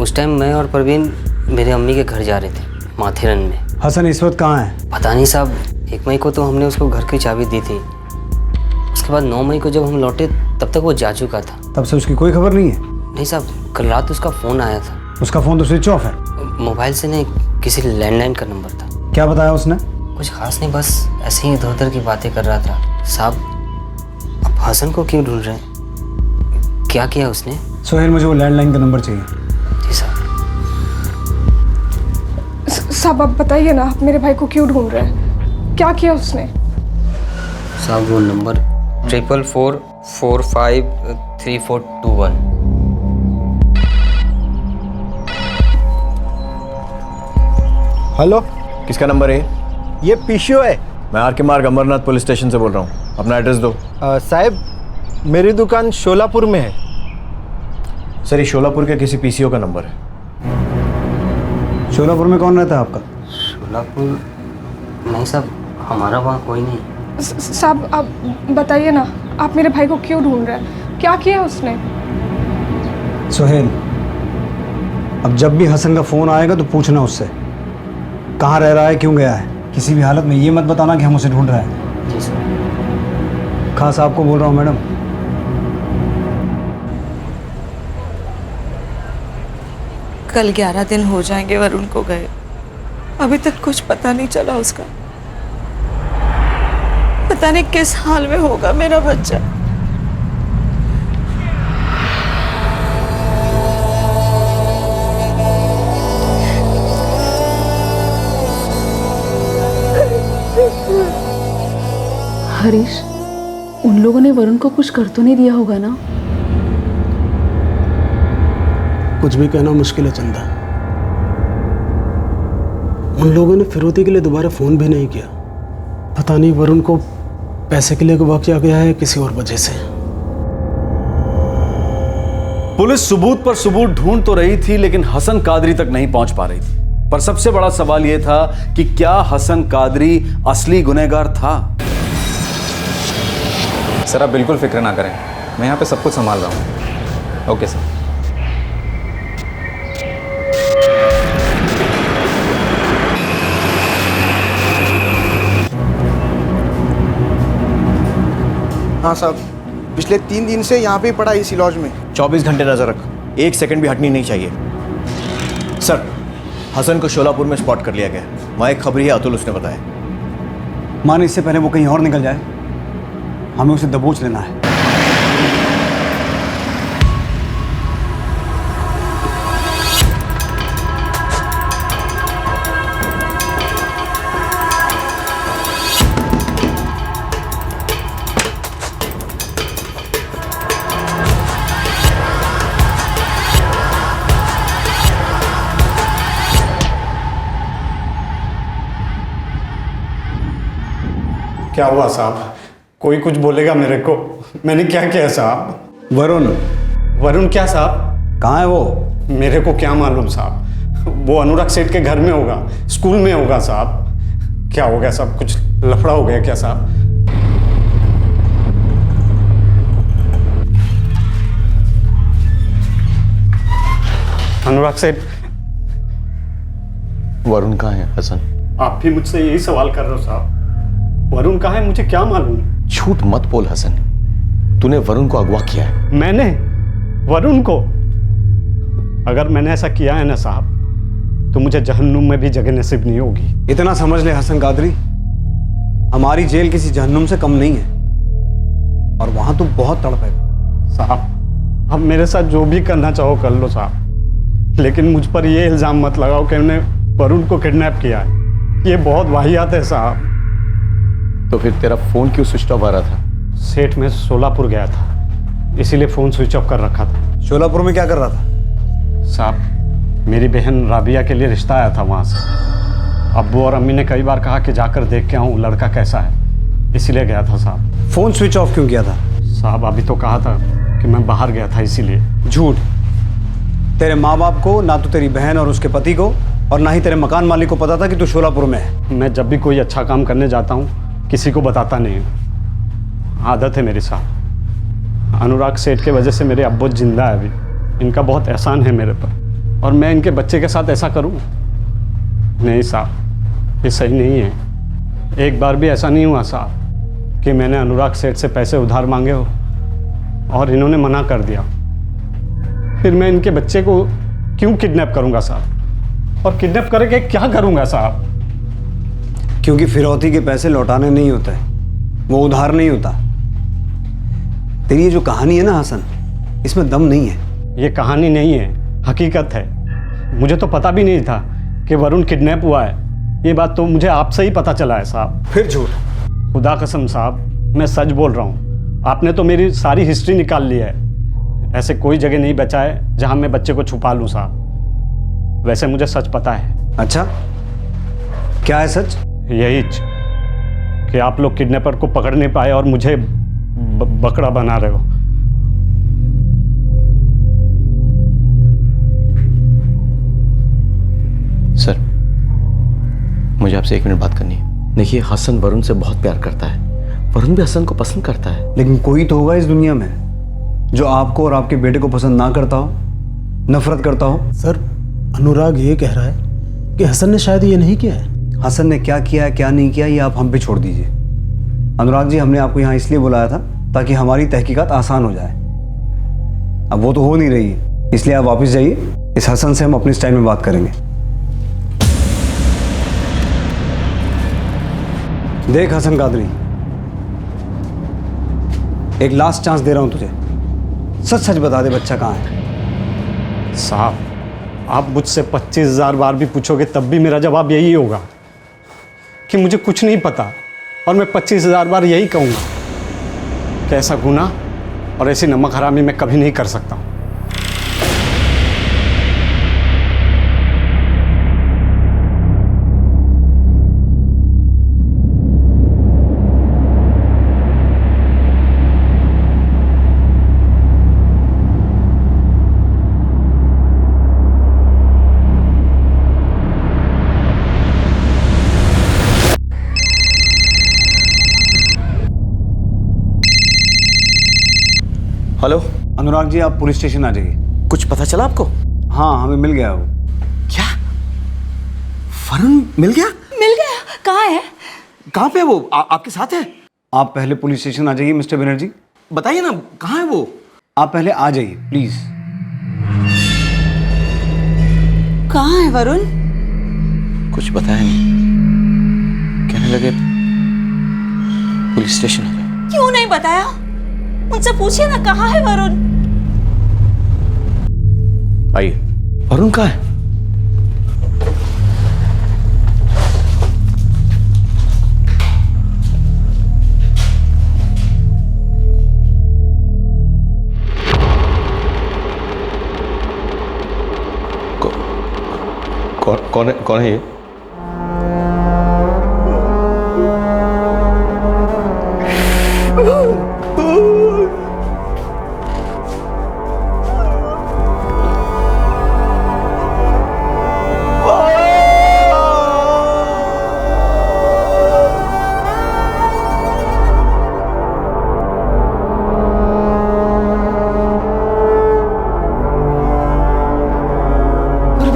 उस टाइम मैं और परवीन मेरे अम्मी के घर जा रहे थे, माथेरन में। हसन इस वक्त कहाँ है? पता नहीं साहब, 1 मई को तो हमने उसको घर की चाबी दी थी। उसके बाद 9 मई को जब हम लौटे तब तक वो जा चुका था। तब से उसकी कोई खबर नहीं है? नहीं साहब, कल रात उसका फ़ोन आया था। उसका फ़ोन तो स्विच ऑफ है। मोबाइल से नहीं, किसी लैंडलाइन का नंबर था। क्या बताया उसने? कुछ खास नहीं, बस ऐसे ही इधर उधर की बातें कर रहा था। साहब आप हसन को क्यों ढूंढ रहे हैं? क्या किया उसने? सोहेल मुझे वो लैंडलाइन का नंबर चाहिए। जी साहब। साहब आप बताइए ना, आप मेरे भाई को क्यों ढूंढ रहे हैं? क्या किया उसने? साहब वो नंबर 44453421। हेलो, किसका नंबर है? ये पीसीओ है। मैं आर के मार्ग अमरनाथ पुलिस स्टेशन से बोल रहा हूँ। अपना एड्रेस दो। साहब, मेरी दुकान शोलापुर में है। सर, ये शोलापुर के किसी पीसीओ का नंबर है। शोलापुर में कौन रहता है आपका? शोलापुर नहीं साहब, हमारा वहाँ कोई नहीं। साहब आप बताइए ना, आप मेरे भाई को क्यों ढूंढ रहे हैं? क्या किया उसने? सोहेल, अब जब भी हसन का फ़ोन आएगा तो पूछना उससे कहाँ रह रहा है, क्यों गया है। किसी भी हालत में ये मत बताना कि हम उसे ढूंढ रहे हैं। जी सर। खास आपको बोल रहा हूँ मैडम। कल 11 दिन हो जाएंगे वरुण को गए, अभी तक कुछ पता नहीं चला उसका। पता नहीं किस हाल में होगा मेरा बच्चा। हरीश, उन लोगों ने वरुण को कुछ कर तो नहीं दिया होगा ना? कुछ भी कहना मुश्किल है चंदा। उन लोगों ने फिरौती के लिए दोबारा फोन भी नहीं किया। पता नहीं वरुण को पैसे के लिए अगवा किया गया है किसी और वजह से। पुलिस सबूत पर सबूत ढूंढ तो रही थी, लेकिन हसन कादरी तक नहीं पहुंच पा रही थी। पर सबसे बड़ा सवाल यह था कि क्या हसन कादरी असली गुनहगार था? सर, आप बिल्कुल फिक्र ना करें, मैं यहाँ पे सब कुछ संभाल रहा हूँ। Okay sir. हाँ साहब, पिछले 3 दिन से यहाँ पे पड़ा इसी लॉज में। 24 घंटे नजर रख, 1 सेकंड भी हटनी नहीं चाहिए। सर, हसन को शोलापुर में स्पॉट कर लिया गया। वहाँ एक खबरी है, अतुल, उसने बताया। मान इससे पहले वो कहीं और निकल जाए, हमें उसे दबोच लेना है। क्या हुआ साहब? कोई कुछ बोलेगा मेरे को? मैंने क्या किया साहब? वरुण क्या साहब? कहाँ है वो? मेरे को क्या मालूम साहब। वो अनुराग सेठ के घर में होगा, स्कूल में होगा साहब। क्या हो गया साहब? कुछ लफड़ा हो गया क्या साहब? अनुराग सेठ। वरुण कहाँ है हसन? आप भी मुझसे यही सवाल कर रहे हो साहब। वरुण कहाँ है मुझे क्या मालूम? झूठ मत बोल हसन, तूने वरुण को अगवा किया है। मैंने वरुण को? अगर मैंने ऐसा किया है ना साहब, तो मुझे जहन्नुम में भी जगह नसीब नहीं होगी। इतना समझ ले हसन कादरी, हमारी जेल किसी जहन्नुम से कम नहीं है, और वहां तू बहुत तड़पेगा। साहब, अब मेरे साथ जो भी करना चाहो कर लो साहब, लेकिन मुझ पर यह इल्जाम मत लगाओ कि मैंने वरुण को किडनैप किया है। ये बहुत वाहियात है साहब। तो फिर तेरा फोन क्यों स्विच ऑफ आ रहा था? सेठ में सोलापुर गया था, इसीलिए फोन स्विच ऑफ कर रखा था। शोलापुर में क्या कर रहा था? साहब, मेरी बहन राबिया के लिए रिश्ता आया था वहाँ से। अब्बू और अम्मी ने कई बार कहा कि जाकर देख के आऊँ लड़का कैसा है, इसीलिए गया था साहब। फोन स्विच ऑफ क्यों किया था? साहब, अभी तो कहा था कि मैं बाहर गया था इसीलिए। झूठ। तेरे माँ बाप को, ना तो तेरी बहन और उसके पति को, और ना ही तेरे मकान मालिक को पता था कि तू शोलापुर में है। मैं जब भी कोई अच्छा काम करने जाता हूँ किसी को बताता नहीं हूँ, आदत है मेरे साथ। अनुराग सेठ के वजह से मेरे अब्बू जिंदा है अभी। इनका बहुत एहसान है मेरे पर, और मैं इनके बच्चे के साथ ऐसा करूँ? नहीं साहब, ये सही नहीं है। एक बार भी ऐसा नहीं हुआ साहब कि मैंने अनुराग सेठ से पैसे उधार मांगे हो और इन्होंने मना कर दिया। फिर मैं इनके बच्चे को क्यों किडनैप करूँगा साहब? और किडनैप करके क्या करूँगा साहब? क्योंकि फिरौती के पैसे लौटाने नहीं होते, वो उधार नहीं होता। तेरी ये जो कहानी है ना हसन, इसमें दम नहीं है। ये कहानी नहीं है, हकीकत है। मुझे तो पता भी नहीं था कि वरुण किडनैप हुआ है। ये बात तो मुझे आपसे ही पता चला है साहब। फिर झूठ? खुदा कसम साहब, मैं सच बोल रहा हूँ। आपने तो मेरी सारी हिस्ट्री निकाल ली है। ऐसे कोई जगह नहीं बचा है जहाँ मैं बच्चे को छुपा लूँ साहब। वैसे मुझे सच पता है। अच्छा, क्या है सच? यही कि आप लोग किडनैपर को पकड़ नहीं पाए और मुझे बकरा बना रहे हो। सर, मुझे आपसे 1 मिनट बात करनी है। देखिए, हसन वरुण से बहुत प्यार करता है, वरुण भी हसन को पसंद करता है। लेकिन कोई तो होगा इस दुनिया में जो आपको और आपके बेटे को पसंद ना करता हो, नफरत करता हो। सर, अनुराग ये कह रहा है कि हसन ने शायद ये नहीं किया है। हसन ने क्या किया है क्या नहीं किया ये आप हम पे छोड़ दीजिए। अनुराग जी, हमने आपको यहाँ इसलिए बुलाया था ताकि हमारी तहकीकात आसान हो जाए। अब वो तो हो नहीं रही है, इसलिए आप वापस जाइए। इस हसन से हम अपने स्टाइल में बात करेंगे। देख हसन कादरी, एक लास्ट चांस दे रहा हूं तुझे। सच सच बता दे, बच्चा कहाँ है? साहब, आप मुझसे 25,000 बार भी पूछोगे तब भी मेरा जवाब यही होगा कि मुझे कुछ नहीं पता। और मैं 25,000 बार यही कहूँगा कि ऐसा गुनाह और ऐसी नमक हरामी मैं कभी नहीं कर सकता हूँ। हेलो अनुराग जी, आप पुलिस स्टेशन आ जाइए। कुछ पता चला आपको? हाँ, हमें मिल गया वो। क्या वरुण मिल गया? मिल गया? कहाँ है? कहाँ पे है वो? आपके साथ है? आप पहले पुलिस स्टेशन आ जाइए मिस्टर बनर्जी। बताइए ना, कहाँ है वो? आप पहले आ जाइए प्लीज। कहाँ है वरुण? कुछ बताया नहीं, कहने लगे पुलिस स्टेशन आ जाओ। क्यों नहीं बताया? मुझसे पूछिए ना, कहाँ है वरुण? आइए। वरुण कहाँ है? कौन है ये?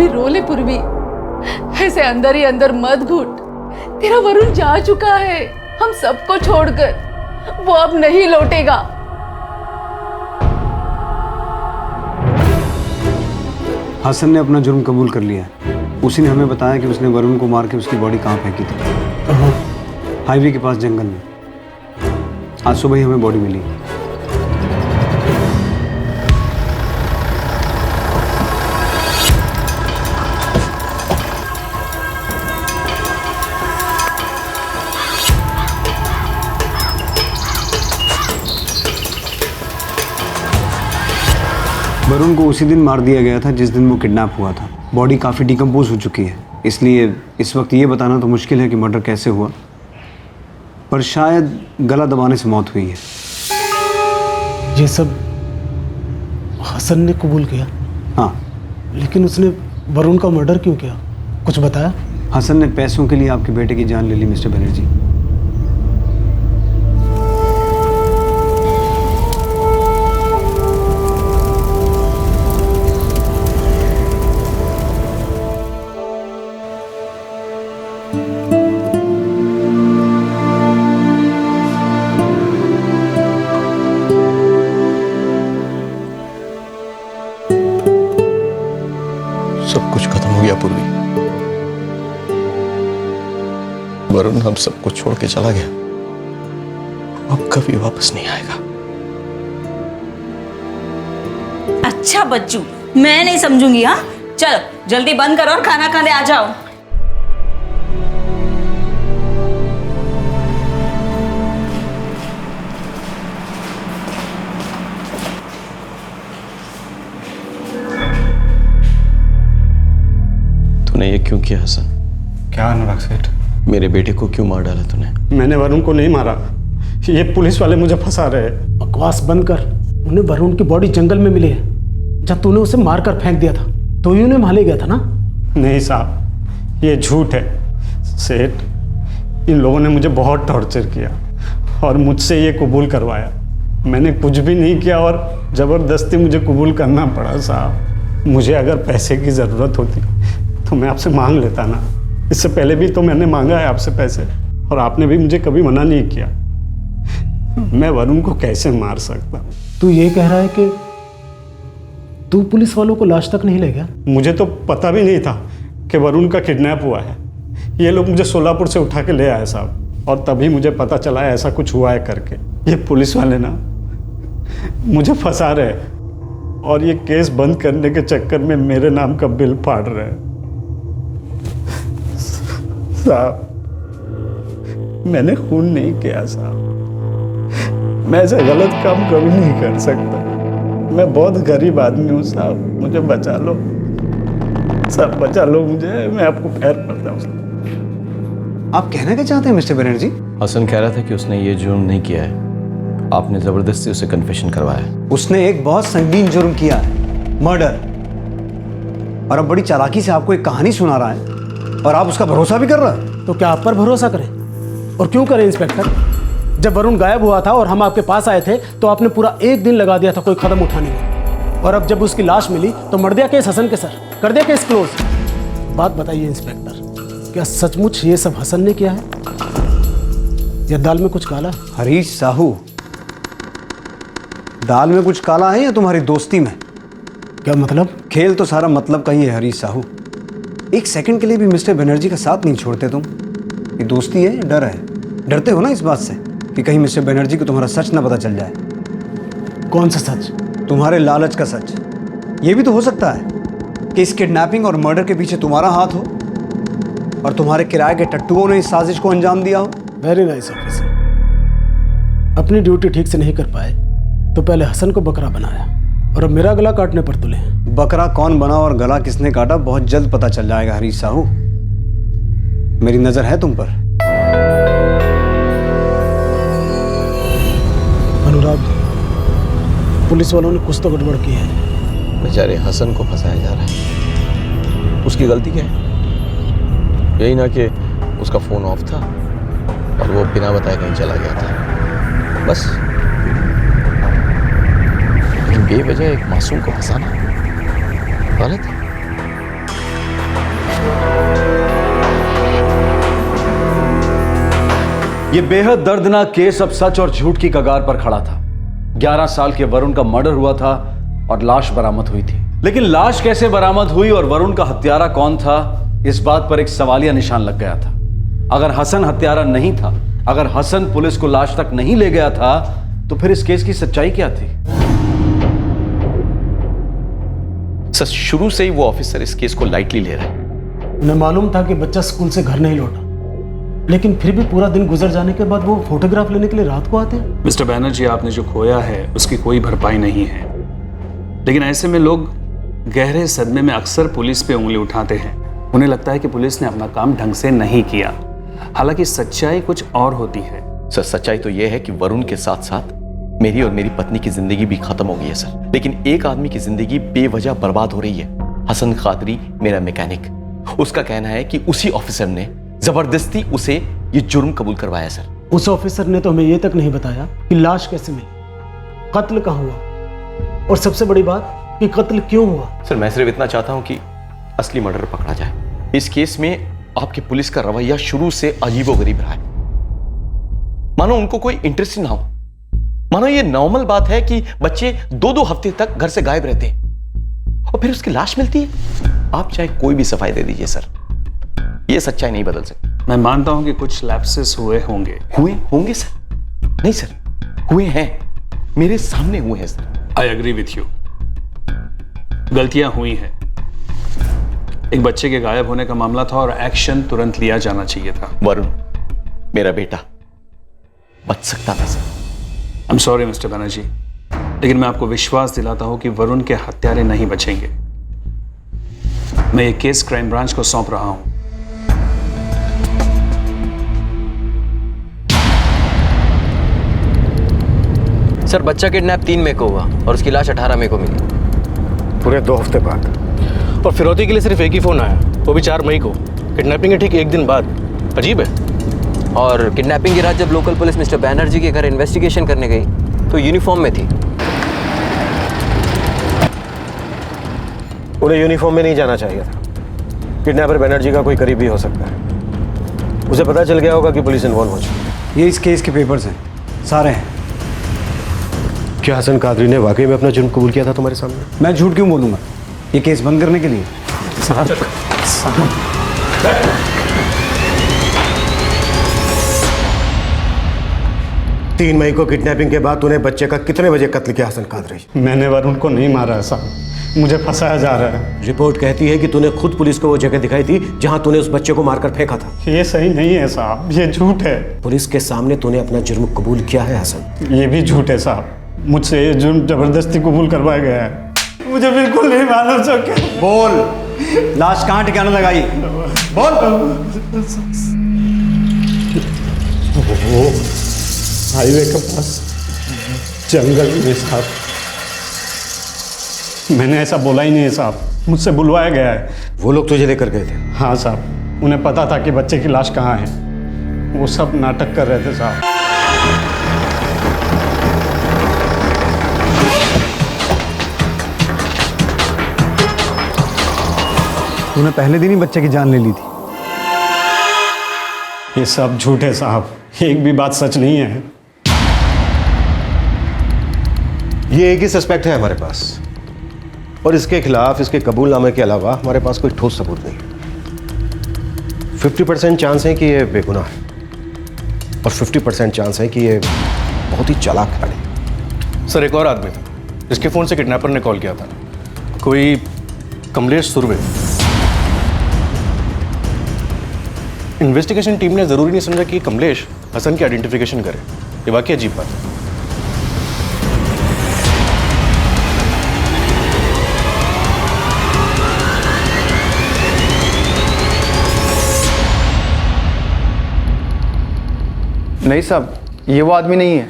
रोले पूर्वी, ऐसे अंदर ही अंदर मत घुट। तेरा वरुण जा चुका है हम सबको छोड़कर, वो अब नहीं लौटेगा। हसन ने अपना जुर्म कबूल कर लिया है। उसी ने हमें बताया कि उसने वरुण को मार के उसकी बॉडी कहाँ फेंकी थी। हाईवे के पास जंगल में। आज सुबह ही हमें बॉडी मिली। वरुण को उसी दिन मार दिया गया था जिस दिन वो किडनैप हुआ था। बॉडी काफ़ी डिकम्पोज हो चुकी है, इसलिए इस वक्त ये बताना तो मुश्किल है कि मर्डर कैसे हुआ, पर शायद गला दबाने से मौत हुई है। ये सब हसन ने कबूल किया? हाँ। लेकिन उसने वरुण का मर्डर क्यों किया? कुछ बताया? हसन ने पैसों के लिए आपके बेटे की जान ले ली मिस्टर बनर्जी। सब कुछ खत्म हो गया पूर्वी। वरुण हम सबको छोड़ के चला गया, अब कभी वापस नहीं आएगा। अच्छा बच्चू, मैं नहीं समझूंगी। हाँ, चलो जल्दी बंद करो और खाना खाने आ जाओ। तूने ये क्यों किया हसन? क्या अनुराग सेठ? मेरे बेटे को क्यों मार डाला तूने? मैंने वरुण को नहीं मारा, ये पुलिस वाले मुझे फंसा रहे हैं। बकवास बंद कर। उन्हें वरुण की बॉडी जंगल में मिली है। जब तूने उसे मारकर फेंक दिया था तो ही उन्हें माले गया था ना? नहीं साहब, ये झूठ है। सेठ, इन लोगों ने मुझे बहुत टॉर्चर किया और मुझसे ये कबूल करवाया। मैंने कुछ भी नहीं किया और ज़बरदस्ती मुझे कबूल करना पड़ा साहब। मुझे अगर पैसे की ज़रूरत होती तो मैं आपसे मांग लेता ना। इससे पहले भी तो मैंने मांगा है आपसे पैसे और आपने भी मुझे कभी मना नहीं किया। मैं वरुण को कैसे मार सकता? तू ये कह रहा है कि तू पुलिस वालों को लाश तक नहीं ले गया? मुझे तो पता भी नहीं था कि वरुण का किडनैप हुआ है। ये लोग मुझे सोलापुर से उठा के ले आए साहब, और तभी मुझे पता चला है ऐसा कुछ हुआ है करके। ये पुलिस वाले ना मुझे फंसा रहे हैं और ये केस बंद करने के चक्कर में मेरे नाम का बिल फाड़ रहे हैं। साहब, मैंने खून नहीं किया साहब। मैं ऐसा गलत काम कभी नहीं कर सकता। मैं बहुत गरीब आदमी हूँ साहब, मुझे बचा लो साहब, बचा लो मुझे। मैं आपको पैर पड़ता हूँ। आप कहना क्या चाहते हैं मिस्टर बनर्जी? हसन कह रहा था कि उसने ये जुर्म नहीं किया है, आपने जबरदस्ती उसे कन्फेशन करवाया है। उसने एक बहुत संगीन जुर्म किया है, मर्डर। और अब बड़ी चालाकी से आपको एक कहानी सुना रहा है और आप उसका भरोसा भी कर रहे हैं। तो क्या आप पर भरोसा करें? और क्यों करें इंस्पेक्टर? जब वरुण गायब हुआ था और हम आपके पास आए थे तो आपने पूरा एक दिन लगा दिया था कोई कदम उठाने में, और अब जब उसकी लाश मिली तो मर दिया केस हसन के सर, कर दिया केस क्लोज। बात बताइए इंस्पेक्टर, क्या सचमुच ये सब हसन ने किया है या दाल में कुछ काला? हरीश साहू, दाल में कुछ काला है या तुम्हारी दोस्ती में? क्या मतलब? खेल तो सारा मतलब का ही है हरीश साहू। एक सेकंड के लिए भी मिस्टर बनर्जी का साथ नहीं छोड़ते तुम। ये दोस्ती है, डर है? डरते हो ना इस बात से कि कहीं मिस्टर बनर्जी को तुम्हारा सच ना पता चल जाए। कौन सा सच? तुम्हारे लालच का सच। ये भी तो हो सकता है कि इस किडनैपिंग और मर्डर के पीछे तुम्हारा हाथ हो और तुम्हारे किराए के टट्टुओं ने इस साजिश को अंजाम दिया हो। Very nice officer. अपनी ड्यूटी ठीक से नहीं कर पाए तो पहले हसन को बकरा बनाया और अब मेरा गला काटने पर तुले हैं। बकरा कौन बना और गला किसने काटा बहुत जल्द पता चल जाएगा हरीश साहू। मेरी नजर है तुम पर। अनुराग, पुलिस वालों ने कुछ तो गड़बड़ की है। बेचारे हसन को फंसाया जा रहा है। उसकी गलती क्या है? यही ना कि उसका फ़ोन ऑफ था और वो बिना बताए कहीं चला गया था, बस। लेकिन बेवजह एक मासूम को फंसाना गलत है। ये बेहद दर्दनाक केस अब सच और झूठ की कगार पर खड़ा था। 11 साल के वरुण का मर्डर हुआ था और लाश बरामद हुई थी, लेकिन लाश कैसे बरामद हुई और वरुण का हत्यारा कौन था, इस बात पर एक सवालिया निशान लग गया था। अगर हसन हत्यारा नहीं था, अगर हसन पुलिस को लाश तक नहीं ले गया था, तो फिर इस केस की सच्चाई क्या थी? सर, शुरू से ही वो ऑफिसर इस केस को लाइटली ले रहा है। उन्हें मालूम था कि बच्चा स्कूल से घर नहीं लौटा, लेकिन फिर भी पूरा दिन गुजर जाने के बाद वो फोटोग्राफ लेने के लिए रात को आते हैं। मिस्टर बैनर्जी, आपने जो खोया है उसकी कोई भरपाई नहीं है, लेकिन ऐसे में लोग गहरे सदमे में अक्सर पुलिस पे उंगली उठाते हैं। उन्हें लगता है कि पुलिस ने अपना काम ढंग से नहीं किया, हालांकि सच्चाई कुछ और होती है। सर, सच्चाई तो यह है कि वरुण के साथ साथ मेरी और मेरी पत्नी की जिंदगी भी खत्म हो गई है सर, लेकिन एक आदमी की जिंदगी बेवजह बर्बाद हो रही है। हसन खादरी, मेरा मैकेनिक। उसका कहना है कि उसी ऑफिसर ने जबरदस्ती उसे ये जुर्म कबूल करवाया सर। उस ऑफिसर ने तो हमें ये तक नहीं बताया कि लाश कैसे मिली, कत्ल कहाँ हुआ, और सबसे बड़ी बात कि कत्ल क्यों हुआ। सर, मैं सिर्फ इतना चाहता हूं कि असली मर्डर पकड़ा जाए। इस केस में आपकी पुलिस का रवैया शुरू से अजीबोगरीब रहा है। मानो उनको कोई इंटरेस्ट ही ना हो, मानो ये नॉर्मल बात है कि बच्चे 2-2 हफ्ते तक घर से गायब रहते हैं और फिर उसकी लाश मिलती है। आप चाहे कोई भी सफाई दे दीजिए सर, ये सच्चाई नहीं बदल सकती। मैं मानता हूं कि कुछ लैप्सेस हुए होंगे। हुए होंगे सर? नहीं सर, हुए हैं, मेरे सामने हुए हैं sir. I agree with you, गलतियां हुई हैं। एक बच्चे के गायब होने का मामला था और एक्शन तुरंत लिया जाना चाहिए था। वरुण, मेरा बेटा, बच सकता था sir. I am sorry mister Banerjee, लेकिन मैं आपको विश्वास दिलाता हूं कि वरुण के हत्यारे नहीं बचेंगे। मैं ये केस क्राइम ब्रांच को सौंप रहा हूं। सर बच्चा किडनैप 3 मई को हुआ और उसकी लाश 18 मई को मिली। पूरे 2 हफ्ते बाद। और फिरौती के लिए सिर्फ एक ही फ़ोन आया, वो भी 4 मई को। किडनैपिंग के ठीक एक दिन बाद। अजीब है। और किडनैपिंग की रात जब लोकल पुलिस मिस्टर बैनर्जी के घर इन्वेस्टिगेशन करने गई तो यूनिफॉर्म में थी। उन्हें यूनिफॉर्म में नहीं जाना चाहिए था। किडनैपर बनर्जी का कोई करीबी हो सकता है। उसे पता चल गया होगा कि पुलिस इन्वॉल्व हो चुकी है। ये इस केस के पेपर्स हैं, सारे हैं। क्या हसन कादरी ने वाकई में अपना जुर्म कबूल किया था तुम्हारे सामने? मैं झूठ क्यों बोलूंगा? ये केस बंद करने के लिए। 3 मई को किडनैपिंग के बाद तूने बच्चे का कितने बजे कत्ल किया हसन कादरी? मैंने वरुण को नहीं मारा है साहब, मुझे फंसाया जा रहा है। रिपोर्ट कहती है कि तूने खुद पुलिस को वो जगह दिखाई थी जहां तूने उस बच्चे को मारकर फेंका था। ये सही नहीं है साहब, ये झूठ है। पुलिस के सामने तूने अपना जुर्म कबूल किया है हसन? ये भी झूठ है साहब, मुझसे ये जुर्म जबरदस्ती कबूल करवाया गया है। मुझे बिल्कुल नहीं मालूम सके। बोल, लाश कहाँ ठिकाने लगाई? बोल। हाईवे के पास जंगल में साहब। मैंने ऐसा बोला ही नहीं है साहब, मुझसे बुलवाया गया है। वो लोग तुझे लेकर गए थे? हाँ साहब, उन्हें पता था कि बच्चे की लाश कहाँ है। वो सब नाटक कर रहे थे साहब। तूने पहले दिन ही बच्चे की जान ले ली थी। ये सब झूठ है साहब, एक भी बात सच नहीं है। ये एक ही सस्पेक्ट है हमारे पास और इसके खिलाफ इसके कबूलनामे के अलावा हमारे पास कोई ठोस सबूत नहीं है। 50% चांस है कि ये बेगुनाह है और 50% चांस है कि ये बहुत ही चालाक खिलाड़ी है। सर एक और आदमी था जिसके फ़ोन से किडनैपर ने कॉल किया था, कोई कमलेश सुरवे। इन्वेस्टिगेशन टीम ने ज़रूरी नहीं समझा कि कमलेश हसन की आइडेंटिफिकेशन करे। ये वाकई अजीब बात है। नहीं साहब, ये वो आदमी नहीं है।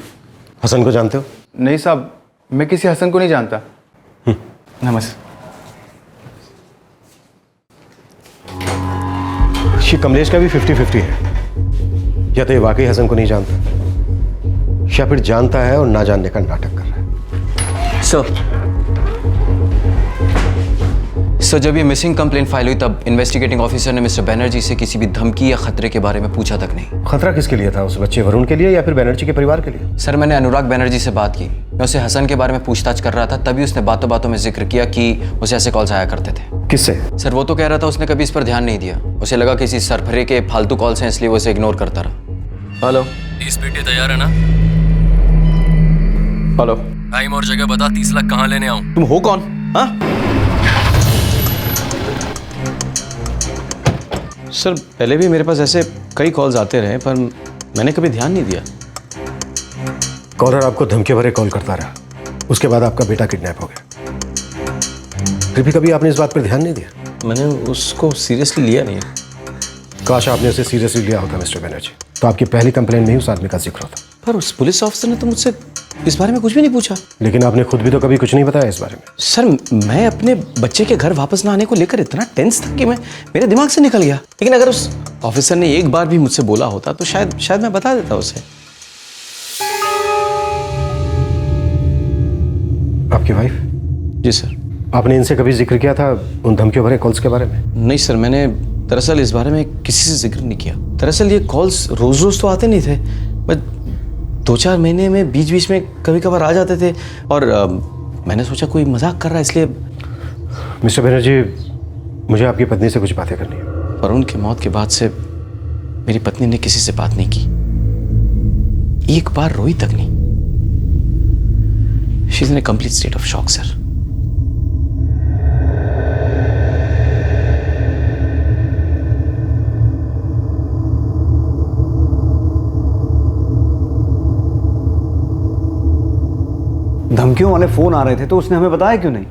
हसन को जानते हो? नहीं साहब, मैं किसी हसन को नहीं जानता। नमस्ते। ये कमलेश का भी 50-50 है। या तो ये वाकई हसन को नहीं जानता या फिर जानता है और ना जानने का नाटक कर रहा है। सर जब ये मिसिंग कंप्लेंट फाइल हुई तब इन्वेस्टिगेटिंग ऑफिसर ने मिस्टर बनर्जी से किसी भी धमकी या खतरे के बारे में पूछा तक नहीं। खतरा किसके लिए था? उस बच्चे वरुण के लिए या फिर बनर्जी के परिवार के लिए? सर मैंने अनुराग बनर्जी से बात की। मैं उसे हसन के बारे में पूछताछ कर रहा था, तभी उसने बातों बातों में जिक्र किया कि उसे ऐसे कॉल्स आया करते थे। किससे? सर वो तो कह रहा था उसने कभी इस पर ध्यान नहीं दिया। उसे लगा किसी सरफरे के फालतू कॉल्स हैं इसलिए वो इसे इग्नोर करता रहा। हेलो, इस बेटे तैयार है ना? हेलो, टाइम और जगह बता, 30 लाख कहाँ लेने आऊं? तुम हो कौन? हाँ सर पहले भी मेरे पास ऐसे कई कॉल्स आते रहे पर मैंने कभी ध्यान नहीं दिया। कॉलर आपको धमकी भरे कॉल करता रहा, उसके बाद आपका बेटा किडनैप हो गया, फिर भी कभी आपने इस बात पर ध्यान नहीं दिया? मैंने उसको सीरियसली लिया नहीं। काश आपने उसे सीरियसली लिया होता मिस्टर बनर्जी, तो आपकी पहली कंप्लेन में ही उस आदमी का जिक्र होता। पर उस पुलिस ऑफिसर ने तो मुझसे इस बारे में कुछ भी नहीं पूछा। लेकिन आपने खुद भी तो कभी कुछ नहीं बताया इस बारे में। सर मैं अपने बच्चे के घर वापस ना आने को लेकर इतना टेंस था कि मेरे दिमाग से निकल गया। लेकिन अगर उस ऑफिसर ने एक बार भी मुझसे बोला होता तो शायद मैं बता देता उसे। आपकी वाइफ? जी सर। आपने इनसे कभी जिक्र किया था उन धमकियों भरे कॉल्स के बारे में? नहीं सर, मैंने दरअसल इस बारे में किसी से जिक्र नहीं किया। दरअसल ये कॉल्स रोज रोज तो आते नहीं थे, बस 2-4 महीने में बीच बीच में कभी कभार आ जाते थे और मैंने सोचा कोई मजाक कर रहा है इसलिए। मिस्टर बनर्जी, मुझे आपकी पत्नी से कुछ बातें करनी है। वरुण की मौत के बाद से मेरी पत्नी ने किसी से बात नहीं की, एक बार रोई तक नहीं। She is in a complete state of shock sir. धमकियों वाले फोन आ रहे थे तो उसने हमें बताया क्यों नहीं?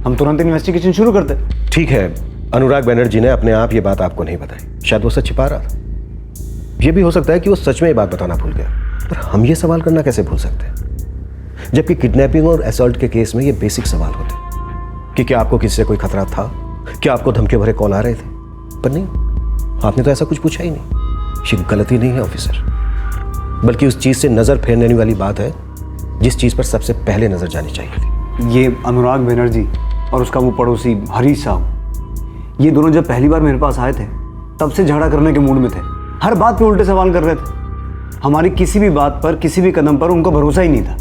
हम तुरंत इन्वेस्टिगेशन शुरू करते। ठीक है, अनुराग बनर्जी ने अपने आप ये बात आपको नहीं बताई, शायद वो सच छिपा रहा था। ये भी हो सकता है कि वो सच में ये बात बताना भूल गया, पर हम ये सवाल करना कैसे भूल सकते हैं? जबकि किडनैपिंग और असॉल्ट के केस में ये बेसिक सवाल होते कि क्या आपको किसी से कोई खतरा था, क्या आपको धमकी भरे कॉल आ रहे थे। पर नहीं, आपने तो ऐसा कुछ पूछा ही नहीं। ये गलती नहीं है ऑफिसर, बल्कि उस चीज से नजर फेरने वाली बात है जिस चीज पर सबसे पहले नजर जानी चाहिए थी। ये अनुराग बनर्जी और उसका वो पड़ोसी हरीश साहब, ये दोनों जब पहली बार मेरे पास आए थे तब से झगड़ा करने के मूड में थे। हर बात पे उल्टे सवाल कर रहे थे। हमारी किसी भी बात पर, किसी भी कदम पर उनको भरोसा ही नहीं था।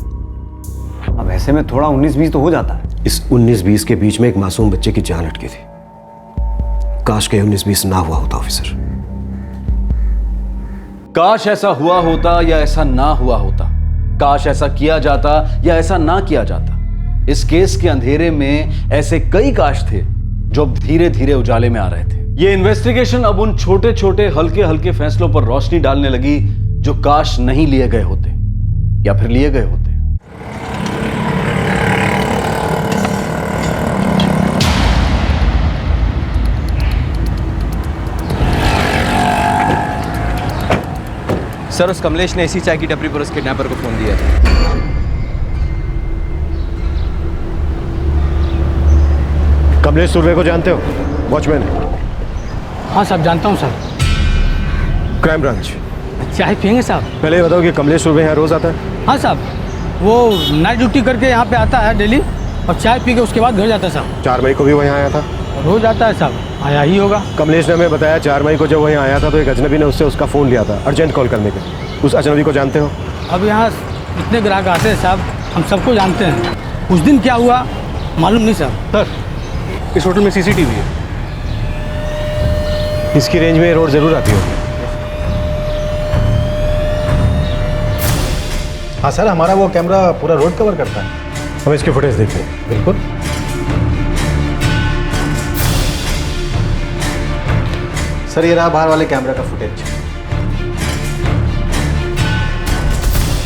अब ऐसे में थोड़ा 19-20 तो हो जाता है। इस 19-20 के बीच में एक मासूम बच्चे की जान अटकी थी। काश के 19-20 ना हुआ होता ऑफिसर। काश ऐसा हुआ होता या ऐसा ना हुआ होता, काश ऐसा किया जाता या ऐसा ना किया जाता। इस केस के अंधेरे में ऐसे कई काश थे जो धीरे धीरे उजाले में आ रहे थे। ये इन्वेस्टिगेशन अब उन छोटे छोटे हल्के हल्के फैसलों पर रोशनी डालने लगी जो काश नहीं लिए गए होते या फिर लिए गए होते। सर, उस कमलेश ने इसी चाय की टपरी पर उस किडनैपर को फोन दिया था। कमलेश सुर्वे को जानते हो? वॉचमैन। हाँ साहब, जानता हूँ सर। Crime branch. चाय पियेंगे साहब? पहले ये बताओ कि कमलेश सुर्वे यहाँ रोज आता है? हाँ साहब, वो नाइट ड्यूटी करके यहाँ पे आता है डेली और चाय पी के उसके बाद घर जाता है साहब। 4 मई को भी वो यहाँ आया था? रोज आता है साहब, आया ही होगा। कमलेश ने हमें बताया 4 मई को जब वो यहाँ आया था तो एक अजनबी ने उससे उसका फ़ोन लिया था अर्जेंट कॉल करने के। उस अजनबी को जानते हो? अब यहाँ इतने ग्राहक आते हैं साहब, हम सबको जानते हैं। उस दिन क्या हुआ मालूम नहीं साहब। सर, इस होटल में CCTV है। इसकी रेंज में रोड जरूर आती होगी। हाँ सर, हमारा वो कैमरा पूरा रोड कवर करता है। हम इसके फुटेज देखते हैं। बिल्कुल। सर, ये रहा बाहर वाले कैमरा का फुटेज।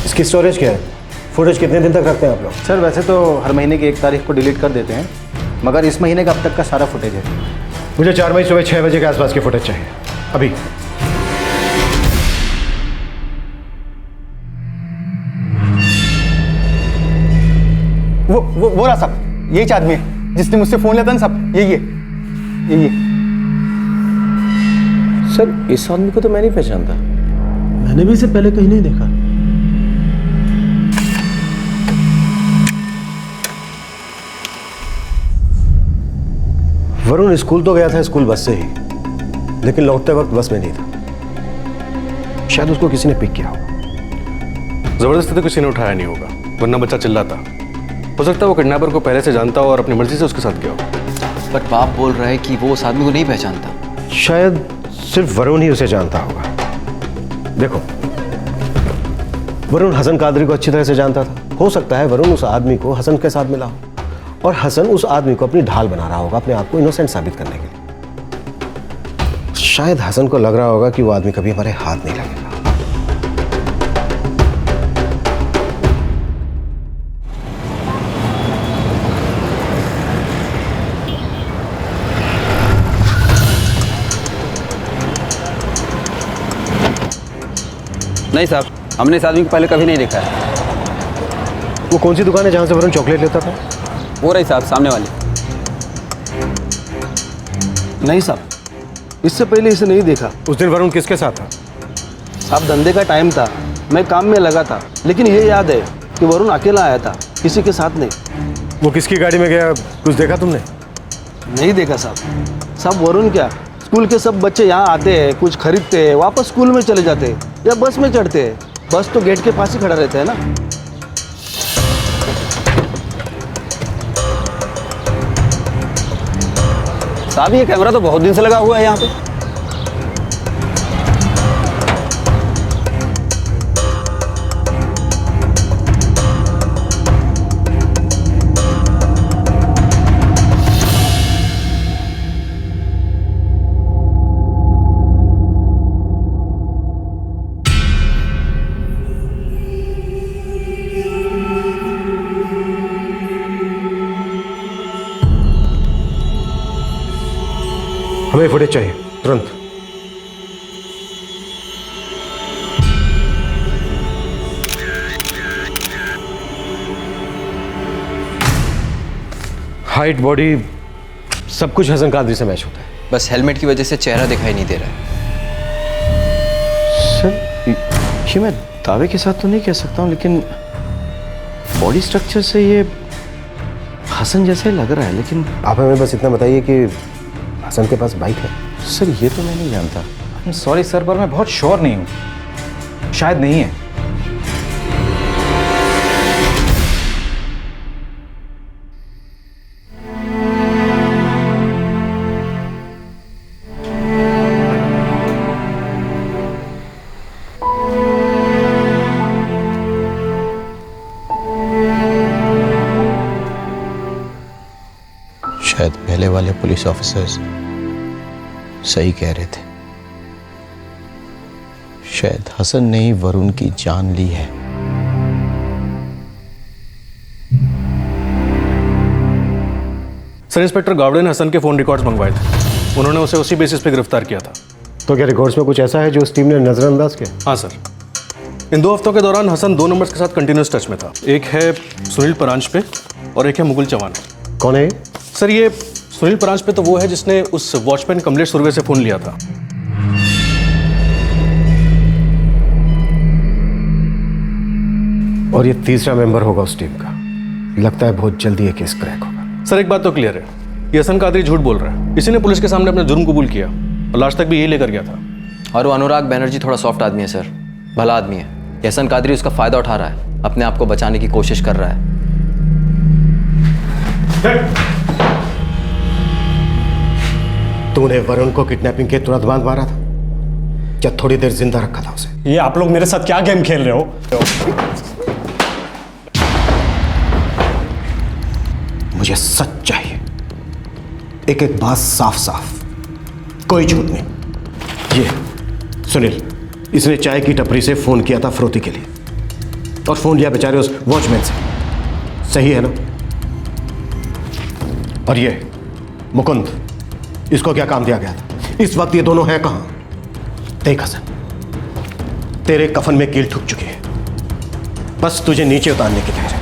इसकी स्टोरेज क्या है? फुटेज कितने दिन तक रखते हैं आप लोग? सर, वैसे तो हर महीने की 1 तारीख को डिलीट कर देते हैं, मगर इस महीने का अब तक का सारा फुटेज है। मुझे 4 मई सुबह 6 बजे के आसपास की फुटेज चाहिए अभी। वो रहा साहब, यही आदमी है जिसने मुझसे फोन लिया था ना साहब, यही है। सर, इस आदमी को तो मैं नहीं पहचानता। मैंने भी इसे पहले कहीं नहीं देखा। वरुण स्कूल तो गया था स्कूल बस से ही, लेकिन लौटते वक्त बस में नहीं था। शायद उसको किसी ने पिक किया होगा। जबरदस्ती तो किसी ने उठाया नहीं होगा, वरना बच्चा चिल्लाता। हो सकता है वो किडनैपर को पहले से जानता हो और अपनी मर्जी से उसके साथ गया हो। बट बाप बोल रहा है कि वो उस आदमी को नहीं पहचानता। शायद सिर्फ वरुण ही उसे जानता होगा। देखो, वरुण हसन कादरी को अच्छी तरह से जानता था। हो सकता है वरुण उस आदमी को हसन के साथ मिला हो और हसन उस आदमी को अपनी ढाल बना रहा होगा अपने आप को इनोसेंट साबित करने के लिए। शायद हसन को लग रहा होगा कि वो आदमी कभी हमारे हाथ नहीं लगेगा। नहीं साहब, हमने इस आदमी को पहले कभी नहीं देखा है। वो कौन सी दुकान है जहां से वरुण चॉकलेट लेता था? वो रही साहब, सामने वाली। नहीं साहब, इससे पहले इसे नहीं देखा। उस दिन वरुण किसके साथ था? साहब, धंधे का टाइम था, मैं काम में लगा था, लेकिन ये याद है कि वरुण अकेला आया था, किसी के साथ नहीं। वो किसकी गाड़ी में गया, कुछ देखा तुमने? नहीं देखा साहब। साहब, वरुण क्या, स्कूल के सब बच्चे यहाँ आते हैं, कुछ खरीदते हैं, वापस स्कूल में चले जाते हैं या बस में चढ़ते हैं। बस तो गेट के पास ही खड़ा रहता है ना। साहब, ये कैमरा तो बहुत दिन से लगा हुआ है यहाँ पे। हमें फुटेज चाहिए तुरंत। हाइट, बॉडी, सब कुछ हसन कादरी से मैच होता है। बस हेलमेट की वजह से चेहरा दिखाई नहीं दे रहा है। सर, ये मैं दावे के साथ तो नहीं कह सकता हूँ, लेकिन बॉडी स्ट्रक्चर से ये हसन जैसा ही लग रहा है। लेकिन आप हमें बस इतना बताइए कि हसन के पास बाइक है? सर, ये तो मैं नहीं जानता। सॉरी सर, पर मैं बहुत श्योर नहीं हूँ, शायद नहीं है। शायद पहले वाले पुलिस ऑफिसर्स सही कह रहे थे। शायद हसन ने ही वरुण की जान ली है। सर, इंस्पेक्टर गावड़े ने हसन के फ़ोन रिकॉर्ड्स मंगवाए थे। उन्होंने उसे उसी बेसिस पे गिरफ्तार किया था। तो क्या रिकॉर्ड्स में कुछ ऐसा है जो उस टीम ने नजरअंदाज किया? हाँ सर, इन 2 हफ्तों के दौरान हसन 2 नंबर्स के साथ कंटिन्यूस टच में था। एक है सुनील परांज पे और एक है मुकुल चौहान। कौन है? सर, ये सुनील परांज पे तो वो है जिसने उस वॉचमैन कमलेश सुरवे से फ़ोन लिया था। और ये तीसरा मेंबर होगा उस टीम का। लगता है बहुत जल्दी ये केस क्रैक होगा। सर, एक बात तो क्लियर है, ये हसन कादरी झूठ बोल रहा है। इसी ने पुलिस के सामने अपना जुर्म कबूल किया और लास्ट तक भी यही लेकर गया था। और वो अनुराग बैनर्जी थोड़ा सॉफ्ट आदमी है सर, भला आदमी है। हसन कादरी उसका फायदा उठा रहा है, अपने आप को बचाने की कोशिश कर रहा है। तूने वरुण को किडनैपिंग के तुरंत बाद मारा था या थोड़ी देर जिंदा रखा था उसे? ये आप लोग मेरे साथ क्या गेम खेल रहे हो? मुझे सच चाहिए, एक एक बात साफ साफ, कोई झूठ नहीं। ये सुनील, इसने चाय की टपरी से फोन किया था फरोती के लिए और फोन लिया बेचारे उस वॉचमैन से, सही है ना? और ये मुकुंद, इसको क्या काम दिया गया था? इस वक्त ये दोनों हैं कहां? देख हसन, तेरे कफन में कील ठुक चुकी है, बस तुझे नीचे उतारने की देर है।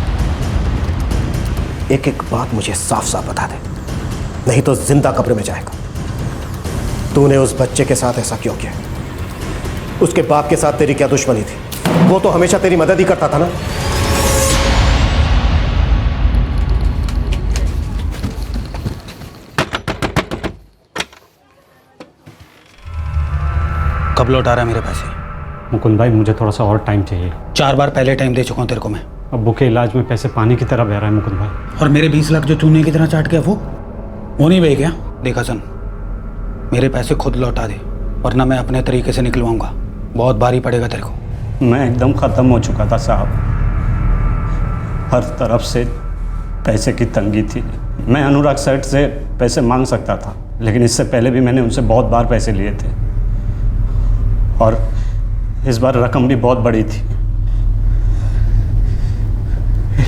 एक एक बात मुझे साफ साफ बता दे, नहीं तो जिंदा कब्र में जाएगा। तूने उस बच्चे के साथ ऐसा क्यों किया? उसके बाप के साथ तेरी क्या दुश्मनी थी? वो तो हमेशा तेरी मदद ही करता था ना। कब लौटा रहा है मेरे पैसे? मुकुंद भाई, मुझे थोड़ा सा और टाइम चाहिए। 4 बार पहले टाइम दे चुका हूँ तेरे को मैं। अब्बू के इलाज में पैसे पानी की तरह बह रहा है मुकुंद भाई। और मेरे 20 लाख जो चूने की तरह चाट गया वो नहीं बह गया? देखा सन, मेरे पैसे खुद लौटा दे वरना मैं अपने तरीके से निकलवाऊंगा। बहुत भारी पड़ेगा तेरे को। मैं एकदम ख़त्म हो चुका था साहब, हर तरफ से पैसे की तंगी थी। मैं अनुराग सेठ से पैसे मांग सकता था, लेकिन इससे पहले भी मैंने उनसे बहुत बार पैसे लिए थे और इस बार रकम भी बहुत बड़ी थी।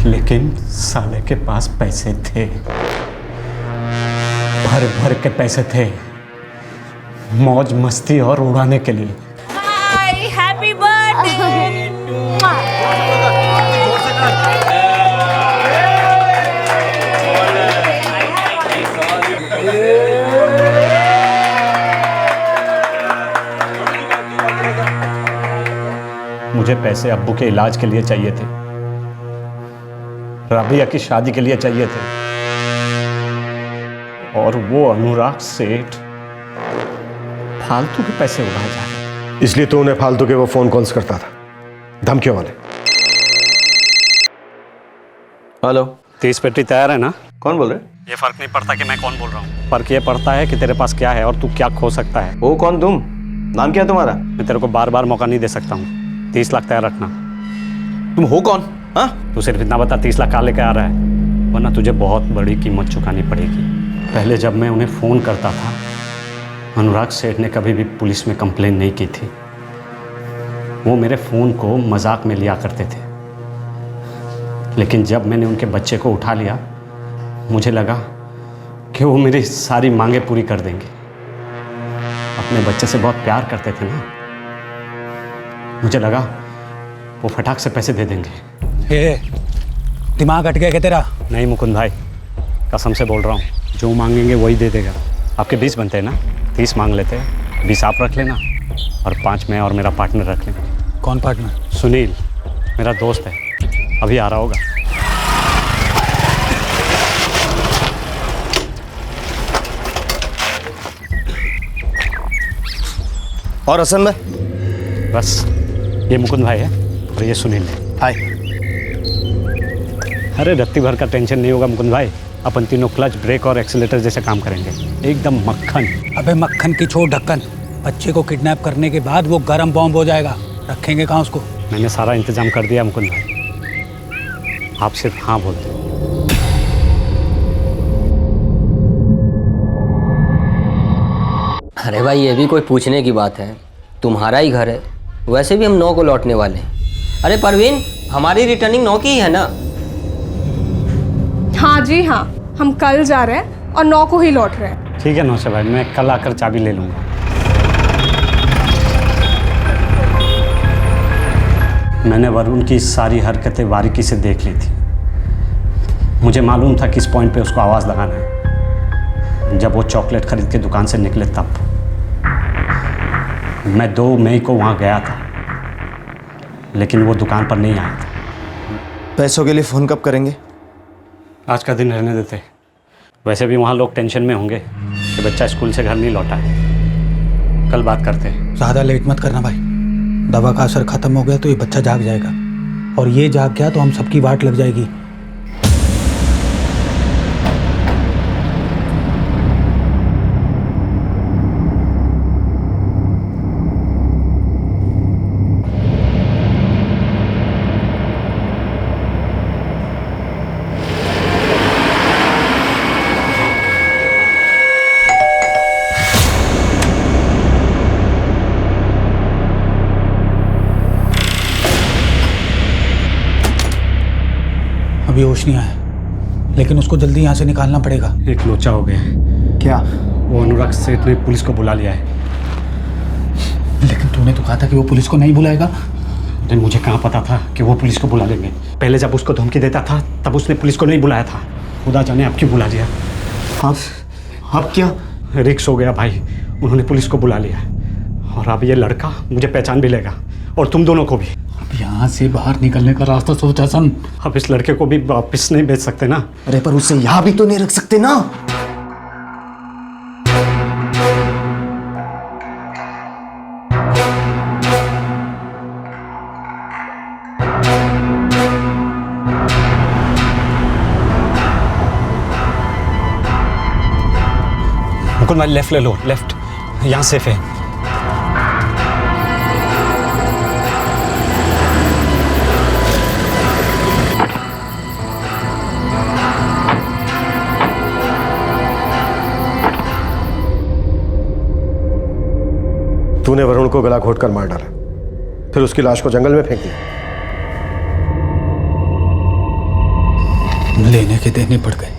लेकिन साले के पास पैसे थे, भर भर के पैसे थे, मौज मस्ती और उड़ाने के लिए। Happy birthday. मुझे पैसे अब्बू के इलाज के लिए चाहिए थे, राबिया की शादी के लिए चाहिए थे, और वो अनुराग सेठ फालतू के पैसे उड़ाए जा रहे। इसलिए तो उन्हें फालतू के वो फोन कॉल्स करता था, धमकियों वाले। हेलो, 30 पेटी तैयार है ना? कौन बोल रहे? ये फर्क नहीं पड़ता कि मैं कौन बोल रहा हूँ, फर्क ये पड़ता है कि तेरे पास क्या है और तू क्या खो सकता है। वो कौन तुम? नाम क्या है तुम्हारा? मैं तेरे को बार बार मौका नहीं दे सकता हूँ। 30 लाख तैयार रखना। तुम हो कौन? हाँ, तू सिर्फ इतना बता 30 लाख कहाँ लेके आ रहा है, वरना तुझे बहुत बड़ी कीमत चुकानी पड़ेगी। पहले जब मैं उन्हें फ़ोन करता था, अनुराग सेठ ने कभी भी पुलिस में कंप्लेन नहीं की थी। वो मेरे फ़ोन को मजाक में लिया करते थे, लेकिन जब मैंने उनके बच्चे को उठा लिया, मुझे लगा कि वो मेरी सारी मांगें पूरी कर देंगे। अपने बच्चे से बहुत प्यार करते थे ना, मुझे लगा वो फटाक से पैसे दे देंगे। दिमाग हट गया क्या तेरा? नहीं मुकुंद भाई, कसम से बोल रहा हूँ, जो मांगेंगे वही दे देगा। आपके 20 बनते हैं ना, 30 मांग लेते हैं, 20 आप रख लेना और 5 मैं और मेरा पार्टनर रख लेंगे। कौन पार्टनर? सुनील, मेरा दोस्त है, अभी आ रहा होगा। और हसन भाई? बस ये मुकुंद भाई है और ये सुनील है। हाय। अरे रत्ती भर का टेंशन नहीं होगा मुकुंद भाई, अपन तीनों क्लच, ब्रेक और एक्सीलेटर जैसे काम करेंगे, एकदम मक्खन। अबे मक्खन की छोड़ ढक्कन, बच्चे को किडनैप करने के बाद वो गरम बॉम्ब हो जाएगा, रखेंगे कहाँ उसको? मैंने सारा इंतजाम कर दिया मुकुंद भाई, आप सिर्फ हाँ बोल दो। अरे भाई ये भी कोई पूछने की बात है, तुम्हारा ही घर है, वैसे भी हम 9 को लौटने वाले हैं। अरे परवीन, हमारी रिटर्निंग 9 की ही है ना? हाँ जी हाँ, हम कल जा रहे हैं और 9 को ही लौट रहे हैं। ठीक है नौशा भाई, मैं कल आकर चाबी ले लूँगा। मैंने वरुण की सारी हरकतें बारीकी से देख ली थी। मुझे मालूम था किस पॉइंट पे उसको आवाज़ लगाना है। जब वो चॉकलेट खरीद के दुकान से निकले तब मैं 2 मई को वहाँ गया था, लेकिन वो दुकान पर नहीं आया था। पैसों के लिए फ़ोन कब करेंगे? आज का दिन रहने देते। वैसे भी वहाँ लोग टेंशन में होंगे कि बच्चा स्कूल से घर नहीं लौटा है। कल बात करते हैं। ज़्यादा लेट मत करना भाई, दवा का असर खत्म हो गया तो ये बच्चा जाग जाएगा, और ये जाग गया तो हम सबकी वाट लग जाएगी। अभी होश नहीं आया, लेकिन उसको जल्दी यहाँ से निकालना पड़ेगा। एक लोचा हो गया है। क्या? वो अनुराग सेठ ने पुलिस को बुला लिया है। लेकिन तूने तो कहा था कि वो पुलिस को नहीं बुलाएगा। अरे मुझे कहाँ पता था कि वो पुलिस को बुला लेंगे। पहले जब उसको धमकी देता था तब उसने पुलिस को नहीं बुलाया था, खुदा जाने अब क्यों बुला लिया। अब क्या? रिक्स हो गया भाई, उन्होंने पुलिस को बुला लिया और अब ये लड़का मुझे पहचान भी लेगा और तुम दोनों को भी। यहाँ से बाहर निकलने का रास्ता सोच हसन। अब इस लड़के को भी वापस नहीं भेज सकते ना। अरे पर उसे यहाँ भी तो नहीं रख सकते ना। मुकुंद भाई लेफ्ट ले लो, लेफ्ट, यहाँ सेफ है। तूने वरुण को गला घोटकर मार डाला, फिर उसकी लाश को जंगल में फेंक दिया। लेने के देने पड़ गए,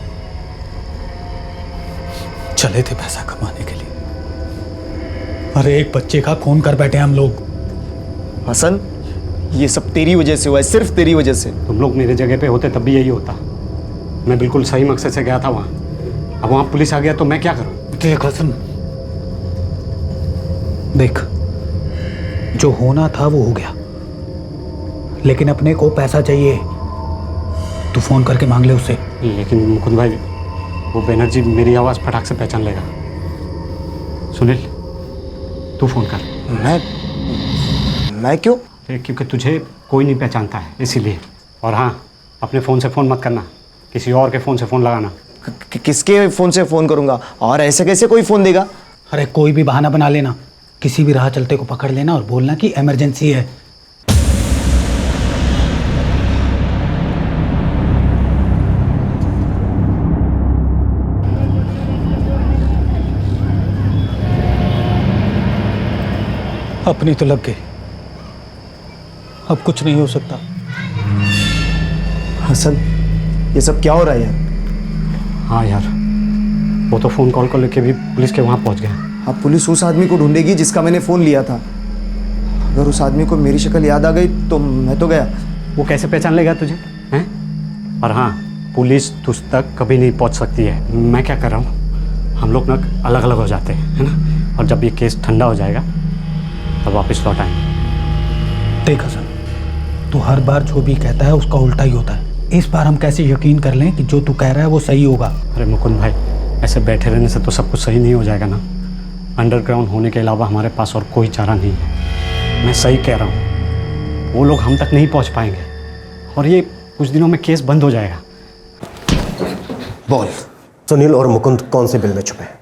चले थे पैसा कमाने के लिए। अरे एक बच्चे का खून कर बैठे हम लोग। हसन, ये सब तेरी वजह से हुआ है, सिर्फ तेरी वजह से। तुम लोग मेरे जगह पे होते तब भी यही होता। मैं बिल्कुल सही मकसद से गया था वहाँ, अब वहाँ पुलिस आ गया तो मैं क्या करूँ? देख हसन, देख, जो होना था वो हो गया, लेकिन अपने को पैसा चाहिए। तू फोन करके मांग ले उससे। लेकिन मुकुंद भाई, वो बैनर्जी मेरी आवाज़ फटाक से पहचान लेगा। सुनील, तू फोन कर। मैं क्यों? क्योंकि तुझे कोई नहीं पहचानता है इसीलिए। और हाँ, अपने फ़ोन से फ़ोन मत करना, किसी और के फ़ोन से फ़ोन लगाना। किसके फ़ोन से फ़ोन करूँगा? और ऐसे कैसे कोई फ़ोन देगा? अरे कोई भी बहाना बना लेना, किसी भी राह चलते को पकड़ लेना और बोलना कि इमरजेंसी है। अपनी तो लग गई, अब कुछ नहीं हो सकता। हसन, ये सब क्या हो रहा है यार? हाँ यार, वो तो फ़ोन कॉल को लेके भी पुलिस के वहाँ पहुँच गए। अब पुलिस उस आदमी को ढूंढेगी जिसका मैंने फ़ोन लिया था। अगर उस आदमी को मेरी शक्ल याद आ गई तो मैं तो गया। वो कैसे पहचान लेगा तुझे हैं? और हाँ, पुलिस तुझ तक कभी नहीं पहुंच सकती है। मैं क्या कर रहा हूँ, हम लोग ना अलग अलग हो जाते हैं, है ना, और जब ये केस ठंडा हो जाएगा तब वापस लौट आएंगे। देख हसन, तू हर बार जो भी कहता है उसका उल्टा ही होता है। इस बार हम कैसे यकीन कर लें कि जो तू कह रहा है वो सही होगा? अरे मुकुंद भाई, ऐसे बैठे रहने से तो सब कुछ सही नहीं हो जाएगा ना। अंडरग्राउंड होने के अलावा हमारे पास और कोई चारा नहीं है। मैं सही कह रहा हूँ, वो लोग हम तक नहीं पहुँच पाएंगे और ये कुछ दिनों में केस बंद हो जाएगा। बोल, सुनील और मुकुंद कौन से बिल में छुपे हैं?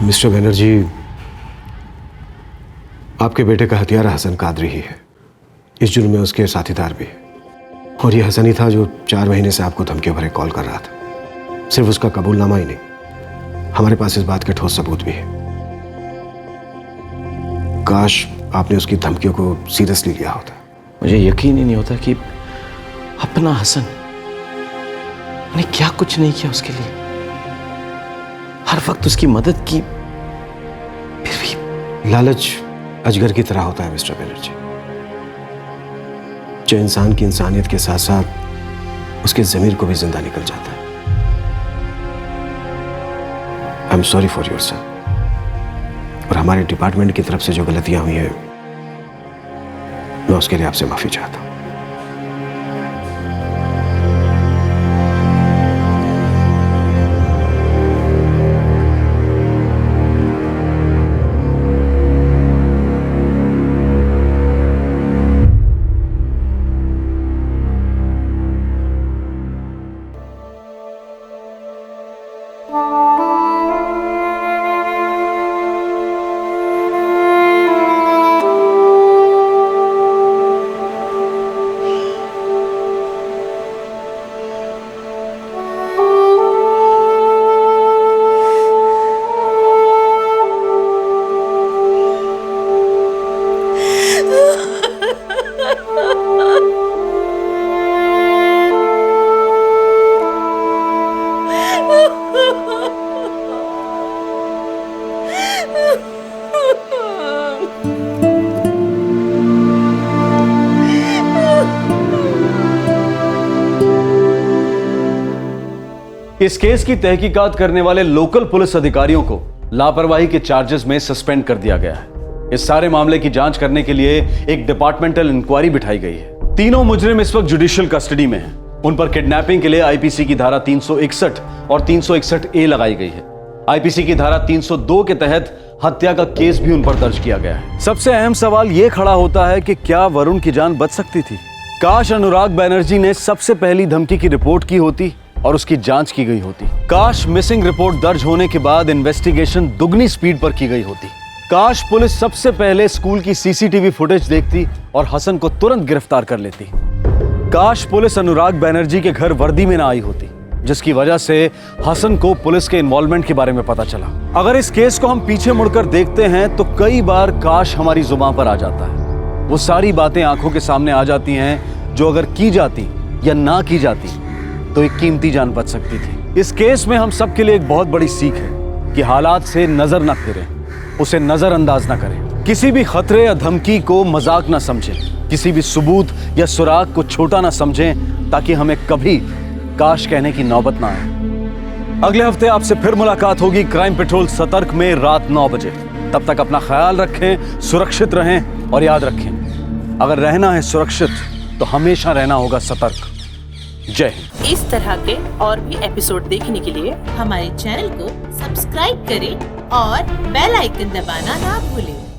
मिस्टर बनर्जी, आपके बेटे का हत्यारा हसन कादरी ही है। इस जुर्म में उसके साथीदार भी है और ये हसन ही था जो 4 महीने से आपको धमकियों भरे कॉल कर रहा था। सिर्फ उसका कबूलनामा ही नहीं, हमारे पास इस बात के ठोस सबूत भी है। काश आपने उसकी धमकियों को सीरियसली लिया होता। मुझे यकीन ही नहीं होता कि अपना हसन ने क्या कुछ नहीं किया उसके लिए, हर वक्त उसकी मदद की, फिर भी लालच अजगर की तरह होता है मिस्टर बनर्जी, जो इंसान की इंसानियत के साथ साथ उसके ज़मीर को भी जिंदा निकल जाता है। I am sorry for your son, और हमारे डिपार्टमेंट की तरफ से जो गलतियां हुई हैं मैं उसके लिए आपसे माफी चाहता हूं। इस केस की तहकीकात करने वाले लोकल पुलिस अधिकारियों को लापरवाही के चार्जेस में सस्पेंड कर दिया गया है। इस सारे मामले की जांच करने के लिए एक डिपार्टमेंटल इंक्वायरी बिठाई गई है। तीनों मुजरिम इस वक्त जुडिशियल कस्टडी में हैं। उन पर किडनैपिंग के लिए आईपीसी की धारा 361 और 361A लगाई गई है। आईपीसी की धारा 302 के तहत हत्या का केस भी उन पर दर्ज किया गया है। सबसे अहम सवाल यह खड़ा होता है कि क्या वरुण की जान बच सकती थी? काश अनुराग बैनर्जी ने सबसे पहली धमकी की रिपोर्ट की होती और उसकी जांच की गई होती। काश मिसिंग रिपोर्ट दर्ज होने के बाद इन्वेस्टिगेशन दुगनी स्पीड पर की गई होती। काश पुलिस सबसे पहले स्कूल की सीसीटीवी फुटेज देखती और हसन को तुरंत गिरफ्तार कर लेती। काश पुलिस अनुराग बैनर्जी के घर वर्दी में ना आई होती, जिसकी वजह से हसन को पुलिस के इन्वॉल्वमेंट के बारे में पता चला। अगर इस केस को हम पीछे मुड़कर देखते हैं तो कई बार काश हमारी जुबान पर आ जाता है। वो सारी बातें आंखों के सामने आ जाती हैं जो अगर की जाती या ना की जाती तो एक कीमती जान बच सकती थी। इस केस में हम सबके लिए एक बहुत बड़ी सीख है कि हालात से नजर न फिरें, उसे नजरअंदाज न करें, किसी भी खतरे या धमकी को मजाक न समझें, किसी भी सबूत या सुराग को छोटा न समझें, ताकि हमें कभी काश कहने की नौबत ना आए। अगले हफ्ते आपसे फिर मुलाकात होगी क्राइम पेट्रोल सतर्क में रात 9 बजे। तब तक अपना ख्याल रखें, सुरक्षित रहें और याद रखें, अगर रहना है सुरक्षित तो हमेशा रहना होगा सतर्क। जय हिंद। इस तरह के और भी एपिसोड देखने के लिए हमारे चैनल को सब्सक्राइब करें और बेल आइकन दबाना ना भूलें।